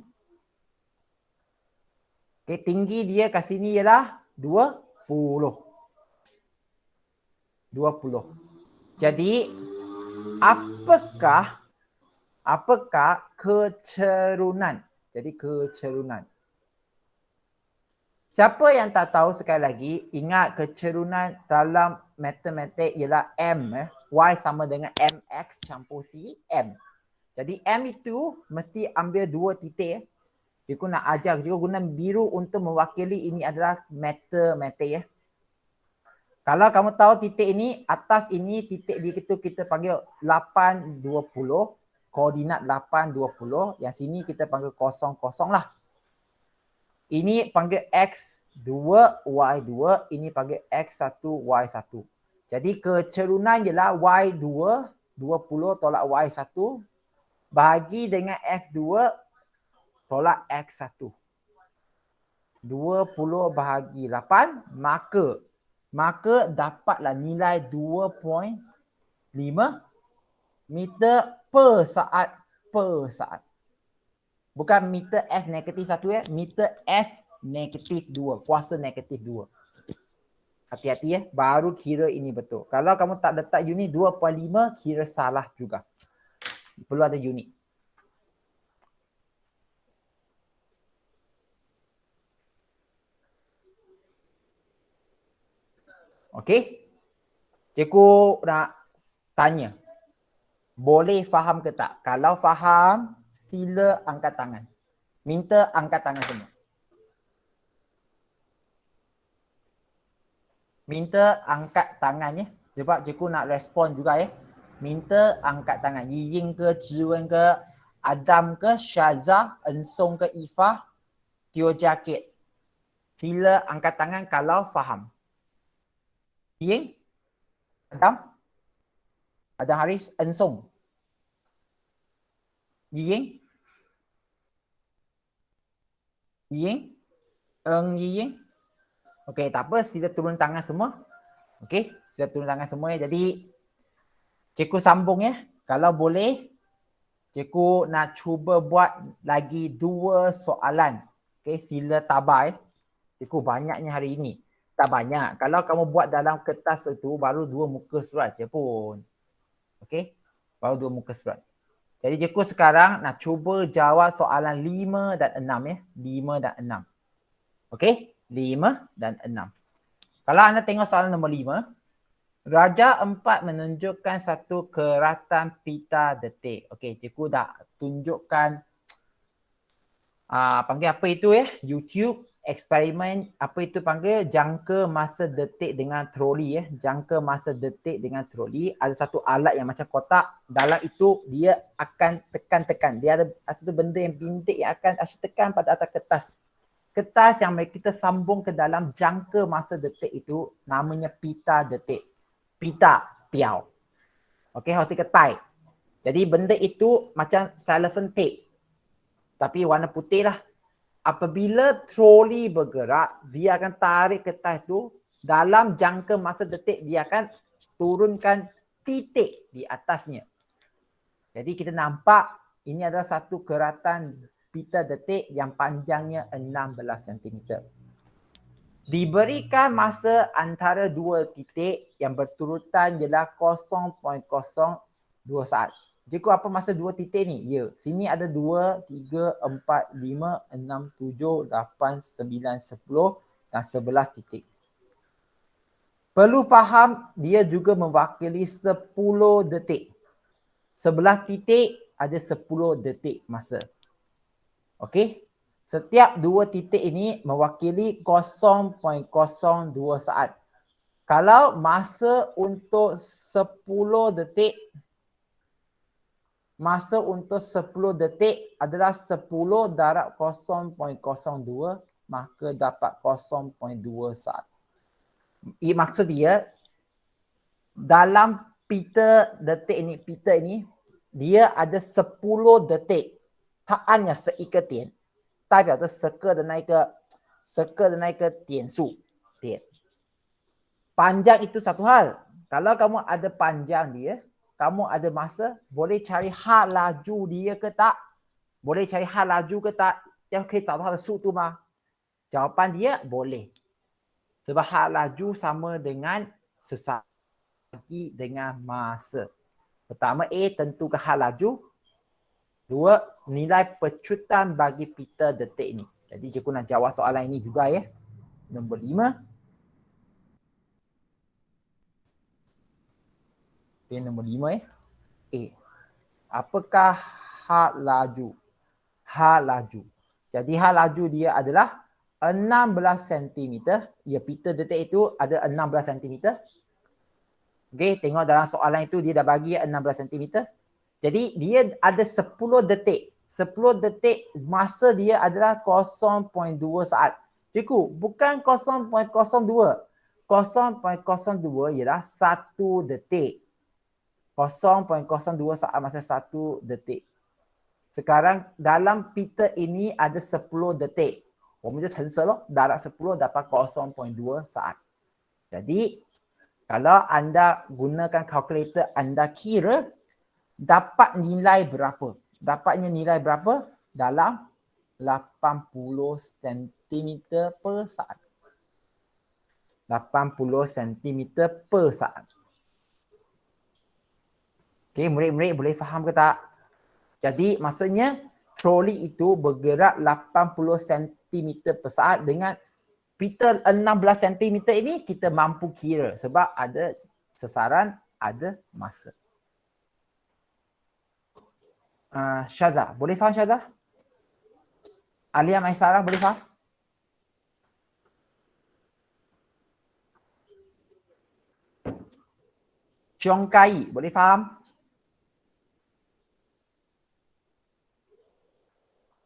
Okay, tinggi dia kat sini ialah 20. Jadi, apakah kecerunan? Jadi, kecerunan. Siapa yang tak tahu sekali lagi, ingat kecerunan dalam matematik ialah M. Y sama dengan MX campur C, M. Jadi M itu mesti ambil 2 titik. Cikgu nak ajar cikgu guna biru untuk mewakili ini adalah meter ya. Kalau kamu tahu titik ini, atas ini titik di itu kita panggil 820, koordinat 820, yang sini kita panggil 00 lah. Ini panggil X2, Y2, ini panggil X1, Y1. Jadi kecerunan ialah Y2, 20 tolak Y1, bahagi dengan X2 tolak X1. 20 bahagi 8, maka dapatlah nilai 2.5 meter per saat. Bukan meter S negatif 1 ya, meter S negatif 2, kuasa negatif 2. Hati-hati ya, baru kira ini betul. Kalau kamu tak letak unit 2.5, kira salah juga. Perlu ada unit. Okey? Cikgu nak tanya. Boleh faham ke tak? Kalau faham, sila angkat tangan. Minta angkat tangan semua. Minta angkat tangan ya. Sebab cikgu nak respon juga ya. Minta angkat tangan. Yiying ke, Jiwen ke, Adam ke, Syazah, Ensong ke, Ifah, Tio Jakit. Sila angkat tangan kalau faham. Yiying? Adam Haris, Ensong. Yiying? Yiying? Okey, tak apa. Sila turun tangan semua. Okey, sila turun tangan semua ya. Jadi, cikgu sambung ya. Kalau boleh, cikgu nak cuba buat lagi 2 soalan. Okey, sila tabah ya. Cikgu banyaknya hari ini. Tak banyak. Kalau kamu buat dalam kertas itu, baru 2 muka surat je pun. Okey, baru 2 muka surat. Jadi cikgu sekarang nak cuba jawab soalan 5 dan 6 ya. 5 dan 6. Okey, 5 dan 6. Kalau anda tengok soalan nombor 5, Raja 4 menunjukkan satu keratan pita detik. Okey, cikgu dah tunjukkan panggil apa itu ya? YouTube eksperimen apa itu panggil jangka masa detik dengan troli ya. Jangka masa detik dengan troli. Ada satu alat yang macam kotak. Dalam itu dia akan tekan-tekan. Dia ada satu benda yang bintik yang akan tekan pada atas kertas. Kertas yang kita sambung ke dalam jangka masa detik itu namanya pita detik. Pita, piau. Okey, harus ketai. Jadi benda itu macam cellophane tape. Tapi warna putih lah. Apabila troli bergerak, dia akan tarik kertas itu dalam jangka masa detik, dia akan turunkan titik di atasnya. Jadi kita nampak ini adalah satu keratan pita detik yang panjangnya 16 cm. Diberikan masa antara 2 titik yang berturutan ialah 0.02 saat. Cikgu apa masa 2 titik ni? Ya, sini ada 2, 3, 4, 5, 6, 7, 8, 9, 10 dan 11 titik. Perlu faham dia juga mewakili 10 detik. 11 titik ada 10 detik masa. Okey? Setiap 2 titik ini mewakili 0.02 saat. Kalau masa untuk 10 detik, masa untuk 10 detik adalah 10 darab 0.02, maka dapat 0.2 saat. Maksud dia, dalam pita ini, dia ada 10 detik. 它按了11个点，代表着10个的那个点数点。Panjang itu satu hal. Kalau kamu ada panjang dia, kamu ada masa, boleh cari had laju dia ke tak? Boleh cari had laju ke tak? Yang 可以找到它的速度吗？ Jawapan dia boleh. Sebab had laju sama dengan sesagi dengan masa. Pertama A, tentukan had laju. 2, nilai pecutan bagi pita detik ini. Jadi cikgu nak jawab soalan ini juga ya. Nombor 5. Okay, nombor 5 ya. A. Apakah had laju? Had laju. Jadi hal laju dia adalah 16 cm. Ya, pita detik itu ada 16 cm. Okey, tengok dalam soalan itu dia dah bagi 16 cm. Jadi dia ada 10 detik. 10 detik masa dia adalah 0.2 saat. Cikgu, bukan 0.02. 0.02 ialah 1 detik. 0.02 saat masa 1 detik. Sekarang dalam pita ini ada 10 detik. 我们就乘十咯, darab 10 dapat 0.2 saat. Jadi kalau anda gunakan kalkulator, anda kira dapat nilai berapa? Dapatnya nilai berapa? Dalam 80 cm per saat. 80 cm per saat. Okey, murid-murid boleh faham ke tak? Jadi maksudnya troli itu bergerak 80 cm per saat dengan pita 16 cm ini kita mampu kira sebab ada sasaran, ada masa. Syaza, boleh faham Syaza? Alia Maisarah boleh faham? Ciongkai, boleh faham?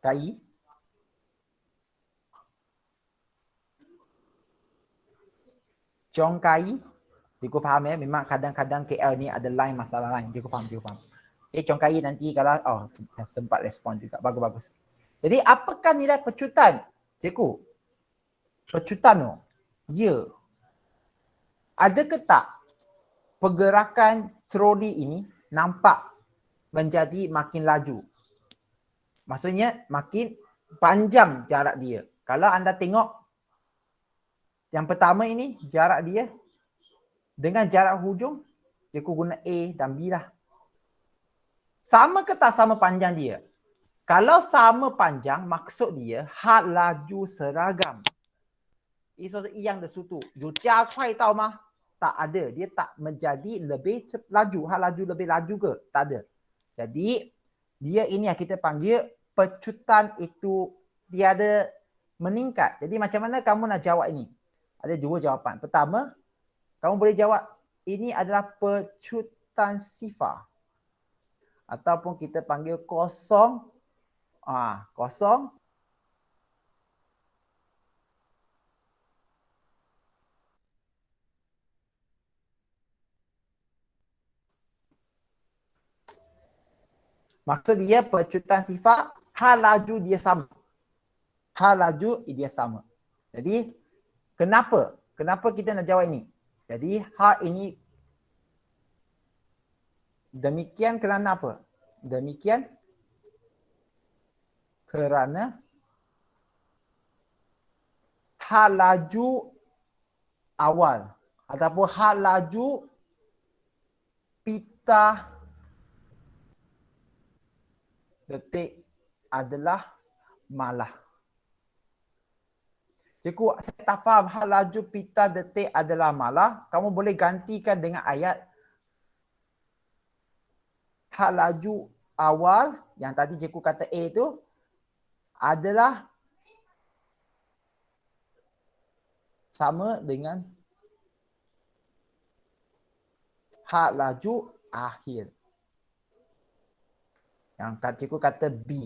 Kai? Ciongkai? Cikgu faham ya, memang kadang-kadang KL ni ada lain masalah lain. Cikgu faham. Ciongkai nanti kalau sempat respon juga. Bagus-bagus. Jadi apakah nilai pecutan? Cikgu, pecutan tu, ya. Ada ke tak pergerakan troli ini nampak menjadi makin laju? Maksudnya makin panjang jarak dia. Kalau anda tengok yang pertama ini jarak dia dengan jarak hujung, cikgu guna A dan B lah. Sama ke tak sama panjang dia? Kalau sama panjang, maksud dia had laju seragam. 意思是一样的速度，有加快到吗？ Tak ada. Dia tak menjadi lebih laju. Had laju lebih laju ke? Tak ada. Jadi, dia ini yang kita panggil pecutan itu tiada meningkat. Jadi macam mana kamu nak jawab ini? Ada dua jawapan. Pertama, kamu boleh jawab ini adalah pecutan sifar. Ataupun kita panggil kosong. Kosong. Maksud dia pecutan sifar, hal laju dia sama. Hal laju dia sama. Jadi, kenapa? Kenapa kita nak jawab ini? Jadi, hal ini demikian kerana apa? Demikian kerana hal laju awal ataupun hal laju pita detik adalah malah. Cikgu, saya tak faham hal laju pita detik adalah malah. Kamu boleh gantikan dengan ayat hal laju awal yang tadi cikgu kata A itu adalah sama dengan hal laju akhir. Yang cikgu kata B.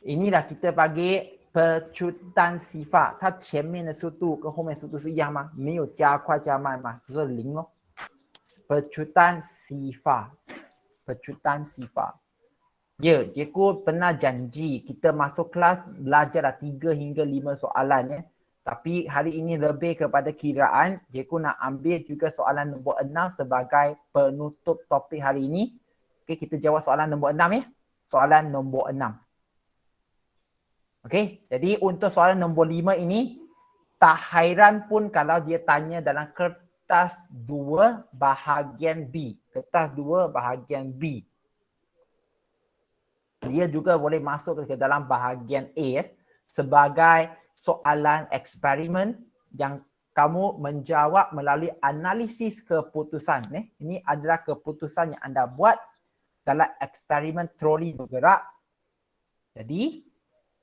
Inilah kita panggil pecutan sifar. 它前面的速度跟后面速度是一样吗？没有加快加慢吗？只是零咯。Pecutan sifar. Pecutan sifar. Ya, cikgu pernah janji kita masuk kelas belajar 3 hingga 5 soalan ya. Tapi hari ini lebih kepada kiraan. Cikgu nak ambil juga soalan nombor 6 sebagai penutup topik hari ini. Okey, kita jawab soalan nombor 6 ya. Soalan nombor 6. Okey, jadi untuk soalan nombor 5 ini, tak hairan pun kalau dia tanya dalam kertas 2 bahagian B. Kertas 2 bahagian B. Dia juga boleh masuk ke dalam bahagian A sebagai soalan eksperimen yang kamu menjawab melalui analisis keputusan. Ini adalah keputusan yang anda buat dalam eksperimen troli bergerak Jadi,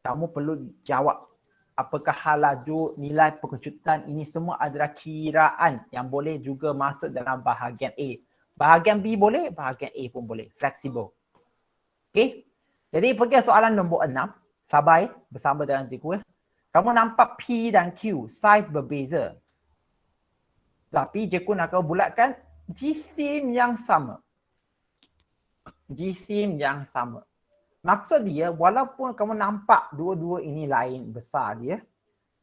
kamu perlu jawab apakah hal laju, nilai pengecutan ini semua adalah kiraan yang boleh juga masuk dalam bahagian A. Bahagian B boleh, bahagian A pun boleh. Flexible. Okey. Jadi pergi soalan nombor 6. Sabar bersama dengan cikgu. Kamu nampak P dan Q, saiz berbeza. Tapi cikgu nak kau bulatkan jisim yang sama. Jisim yang sama. Maksud dia, walaupun kamu nampak dua-dua ini lain besar dia,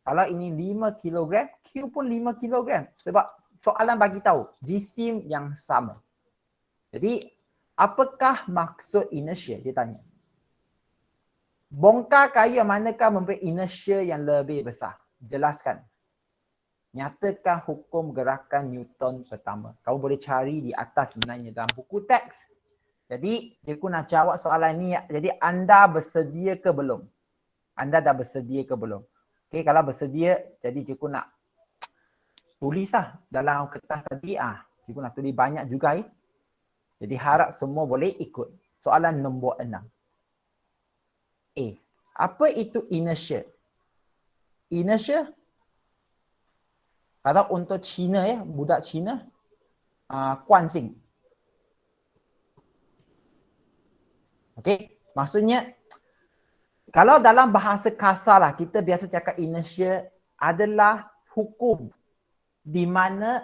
kalau ini 5 kilogram, Q pun 5 kilogram. Sebab soalan bagi tahu, jisim yang sama. Jadi, apakah maksud inertia? Dia tanya. Bongkar kayu yang manakah memberi inertia yang lebih besar? Jelaskan. Nyatakan hukum gerakan Newton pertama. Kamu boleh cari di atas sebenarnya dalam buku teks. Jadi, cikgu nak jawab soalan ni. Jadi, anda bersedia ke belum? Anda dah bersedia ke belum? Okey, kalau bersedia, jadi cikgu nak tulislah dalam kertas tadi. Cikgu nak tulis banyak juga. Jadi, harap semua boleh ikut. Soalan nombor 6. A. Apa itu inertia? Inertia, kalau untuk Cina budak Cina, kuansing. Okey, maksudnya kalau dalam bahasa kasar lah, kita biasa cakap inertia adalah hukum di mana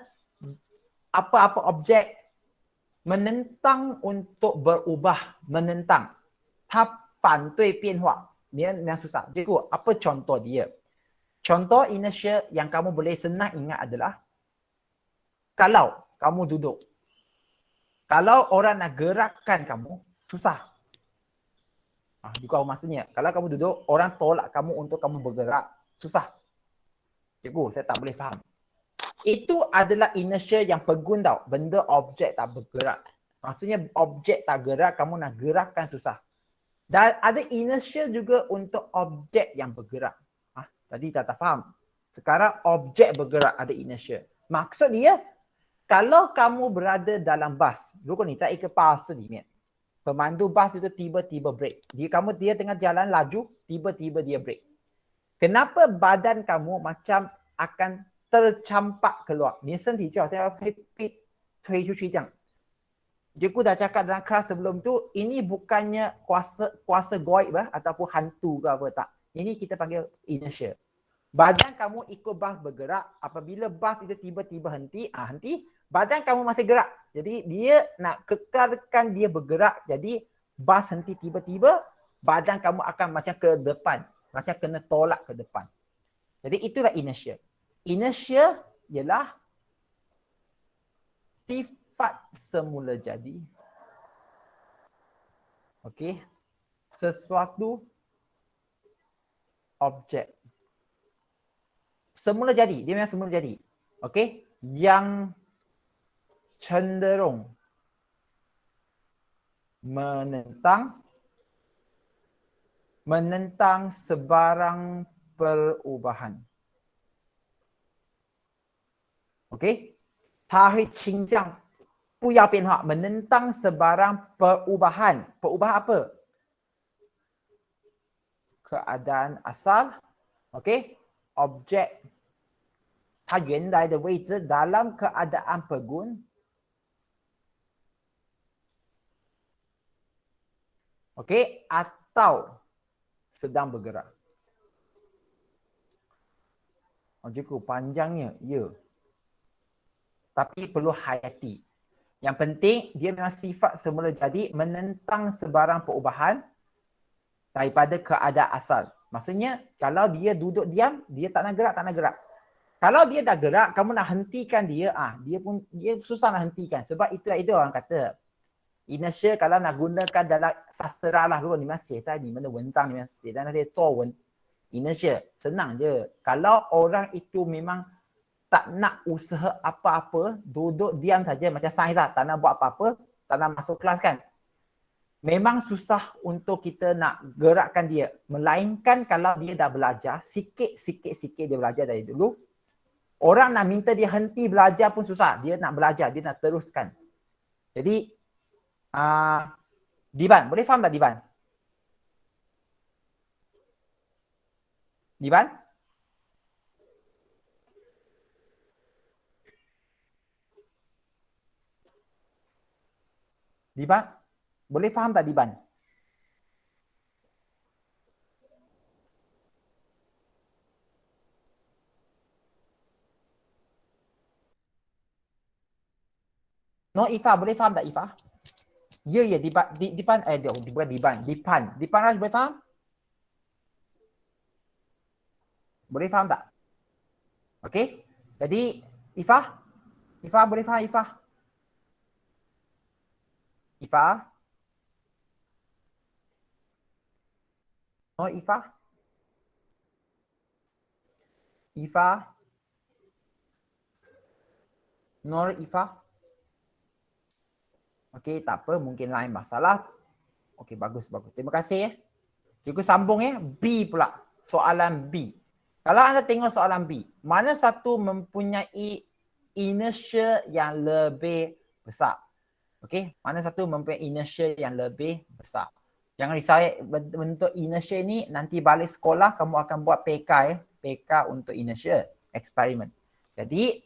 apa-apa objek menentang untuk berubah, menentang. 反对变化. Dia susah. Cikgu, apa contoh dia? Contoh inertia yang kamu boleh senang ingat adalah kalau kamu duduk. Kalau orang nak gerakkan kamu, susah. Juga maksudnya, kalau kamu duduk, orang tolak kamu untuk kamu bergerak, susah. Cikgu, saya tak boleh faham. Itu adalah inertia yang pegun tau. Benda objek tak bergerak. Maksudnya objek tak gerak, kamu nak gerakkan susah. Dan ada inertia juga untuk objek yang bergerak. Tadi tak faham. Sekarang objek bergerak ada inertia. Maksud dia, kalau kamu berada dalam bas, 如果你在一个巴士里面, pemandu bas itu tiba-tiba break. Dia tengah jalan laju, tiba-tiba dia break. Kenapa badan kamu macam akan tercampak keluar? 你的身体就好像要被推出去这样。Cikgu dah cakap dalam kelas sebelum tu, ini bukannya kuasa goib ataupun hantu ke apa tak. Ini kita panggil inertia. Badan kamu ikut bas bergerak, apabila bas itu tiba-tiba henti, badan kamu masih gerak. Jadi dia nak kekalkan dia bergerak, jadi bas henti tiba-tiba, badan kamu akan macam ke depan, macam kena tolak ke depan. Jadi itulah inertia. Inertia ialah sifat semula jadi. Okey. Sesuatu objek. Semula jadi, dia memang semula jadi. Okey? Yang cenderung menentang sebarang perubahan. Okey? 它会倾向不要变化, menentang sebarang perubahan. Perubahan apa? Keadaan asal. Okey? Objek 它原来的位置 dalam keadaan pegun. Okey? Atau sedang bergerak. Cikgu, panjangnya. Ya. Tapi perlu hayati. Yang penting, dia memang sifat semula jadi menentang sebarang perubahan daripada keadaan asal. Maksudnya, kalau dia duduk diam, dia tak nak gerak. Kalau dia dah gerak, kamu nak hentikan dia, dia susah nak hentikan. Sebab itu orang kata. Inertia kalau nak gunakan dalam sastera lah, 如果你们写在你们的文章里面，写在那些作文, inertia, senang je. Kalau orang itu memang tak nak usaha apa-apa, duduk diam saja macam sains lah, tak nak buat apa-apa, tak nak masuk kelas kan. Memang susah untuk kita nak gerakkan dia. Melainkan kalau dia dah belajar, sikit-sikit dia belajar dari dulu. Orang nak minta dia henti belajar pun susah. Dia nak belajar, dia nak teruskan. Jadi, Diban, boleh faham tak Diban? Diban? Diban? Boleh faham tak Diban? No Ifa, boleh faham tak Ifa? Ya, ya, Diban, bukan Diban, Dipan. Dipan Raj boleh faham? Boleh faham tak? Okey. Jadi Ifa, Ifa boleh faham Ifa? Ifa? No Ifa? Ifa? Nur Ifa? Okey, tak apa, mungkin lain masalah. Okey, bagus, bagus. Terima kasih ya. Cikgu sambung ya. B pula. Soalan B. Kalau anda tengok soalan B, mana satu mempunyai inertia yang lebih besar? Okey, mana satu mempunyai inertia yang lebih besar? Jangan risau ya, bentuk inertia ni nanti balik sekolah kamu akan buat PK ya. PK untuk inertia, eksperimen. Jadi,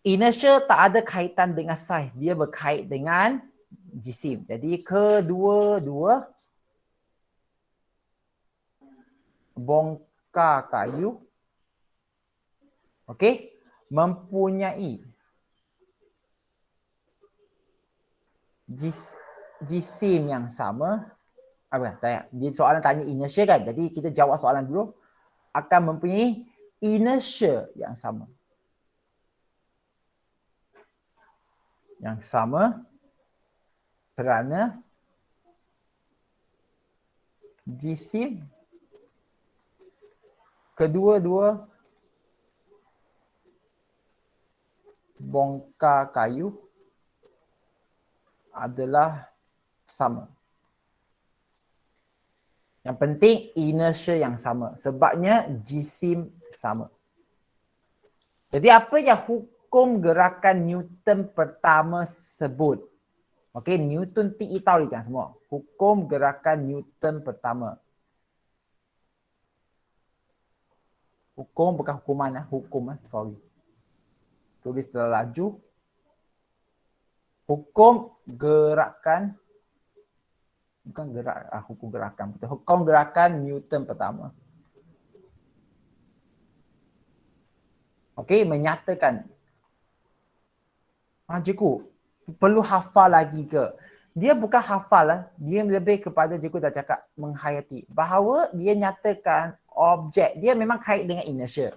inertia tak ada kaitan dengan saiz, dia berkait dengan jisim. Jadi kedua-dua bongkar kayu, okey, mempunyai jisim yang sama. Apa? Tanya. Soalan tanya inertia kan? Jadi kita jawab soalan dulu. Akan mempunyai inertia yang sama. Yang sama kerana jisim kedua-dua bongkar kayu adalah sama. Yang penting inertia yang sama. Sebabnya jisim sama. Jadi apa yang hukum gerakan Newton pertama sebut? Okey, Newton TE tahu dia semua. Hukum gerakan Newton pertama. Hukum bukan hukuman, hukum sorry. Tulis terlaju. Hukum gerakan, bukan gerak, hukum gerakan. Betul. Hukum gerakan Newton pertama. Okey, menyatakan. Cikgu, perlu hafal lagi ke? Dia bukan hafal lah. Dia lebih kepada cikgu dah cakap menghayati. Bahawa dia nyatakan objek. Dia memang kait dengan inertia.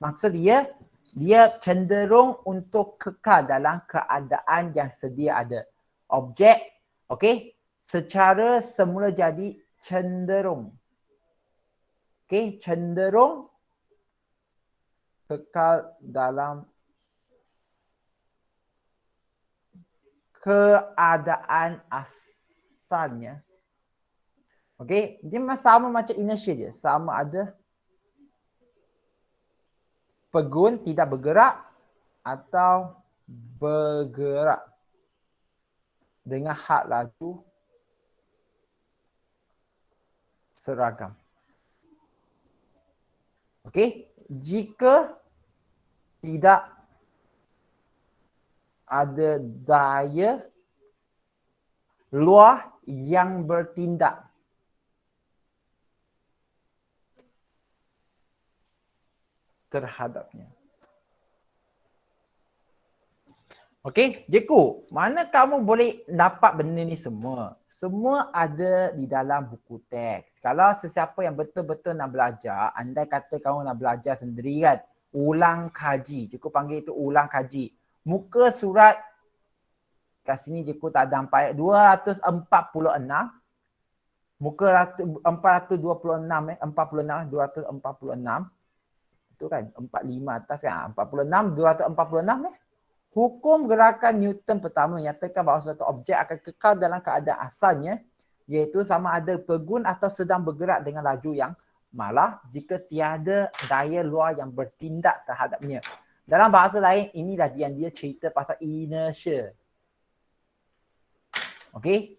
Maksud dia cenderung untuk kekal dalam keadaan yang sedia ada. Objek, okey, secara semula jadi cenderung. Okey, cenderung kekal dalam keadaan asalnya. Okey, dia memang sama macam inertia je. Sama ada pegun tidak bergerak atau bergerak dengan had laju seragam. Okey, jika tidak ada daya luar yang bertindak terhadapnya. Okey, Jeku, mana kamu boleh dapat benda ni semua? Semua ada di dalam buku teks. Kalau sesiapa yang betul-betul nak belajar, andai kata kamu nak belajar sendiri kan, ulang kaji. Jeku panggil itu ulang kaji. Muka surat kat sini Jeku tak ada sampai 246. Muka 426 246. Itu kan 45 atas kan. 46 246 Hukum gerakan Newton pertama menyatakan bahawa suatu objek akan kekal dalam keadaan asalnya, iaitu sama ada pegun atau sedang bergerak dengan laju yang malah jika tiada daya luar yang bertindak terhadapnya. Dalam bahasa lain, inilah yang dia cerita pasal inertia. Okey?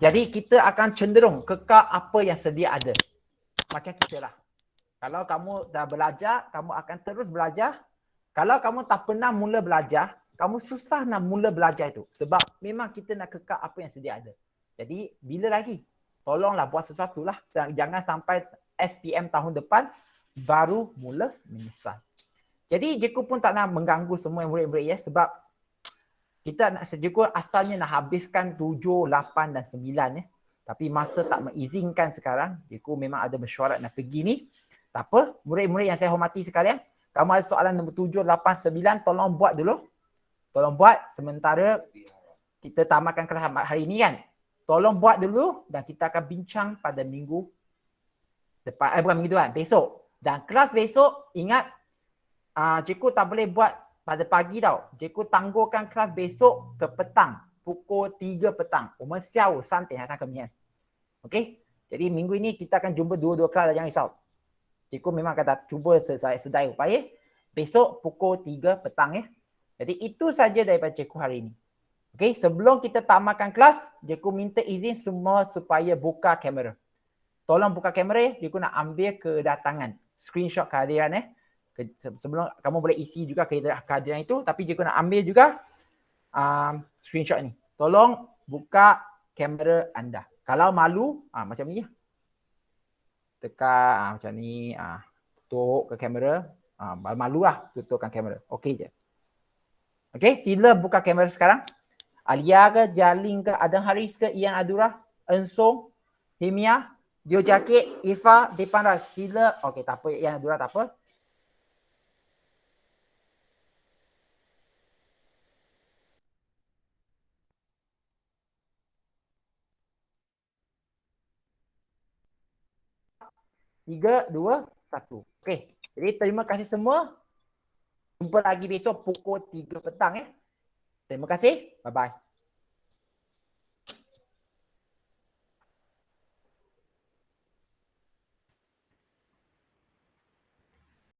Jadi kita akan cenderung kekal apa yang sedia ada. macam kita lah. Kalau kamu dah belajar, kamu akan terus belajar. Kalau kamu tak pernah mula belajar, kamu susah nak mula belajar itu. Sebab memang kita nak kekal apa yang sedia ada. Jadi, bila lagi? Tolonglah buat sesuatu lah. Jangan sampai SPM tahun depan, baru mula menyesal. Jadi, Jeku pun tak nak mengganggu semua murid-murid ya. Sebab kita nak Jeku asalnya nak habiskan 7, 8 dan 9 ya. Tapi masa tak mengizinkan sekarang. Jeku memang ada mesyuarat nak pergi ni. Tak apa, murid-murid yang saya hormati sekalian. Kamu ada soalan nombor 7, 8, 9, tolong buat dulu. Tolong buat sementara kita tamatkan kelas hari ini kan. Tolong buat dulu dan kita akan bincang pada minggu depan. Bukan minggu depan, besok. Dan kelas besok, ingat, cikgu tak boleh buat pada pagi tau. Cikgu tangguhkan kelas besok ke petang. Pukul 3 petang. Umur siau, santai, hasan kemian. Okey? Jadi minggu ini kita akan jumpa dua-dua kelas, jangan risau. Cikgu memang kata cuba sedaya upaya. Besok pukul 3 petang ya. Jadi itu saja daripada cikgu hari ini. Okey, sebelum kita tamatkan kelas, cikgu minta izin semua supaya buka kamera. Tolong buka kamera ya. Cikgu nak ambil kedatangan. Screenshot kehadiran ya. Sebelum kamu boleh isi juga kehadiran itu, tapi cikgu nak ambil juga screenshot ni. Tolong buka kamera anda. Kalau malu, macam ni ya. Tekan macam ni, tutup ke kamera. Malu lah tutupkan kamera. Okey je. Okey, sila buka kamera sekarang. Alia ke, Jalin ke, Adam Haris ke, Ian Adura, Ensong, Himia, Dio Jakit, Ifa, Depan Ras. Sila. Okey, tak apa, Ian Adura tak apa. Tiga, dua, satu. Okey. Jadi terima kasih semua. Jumpa lagi besok pukul 3 petang ya. Terima kasih. Bye-bye.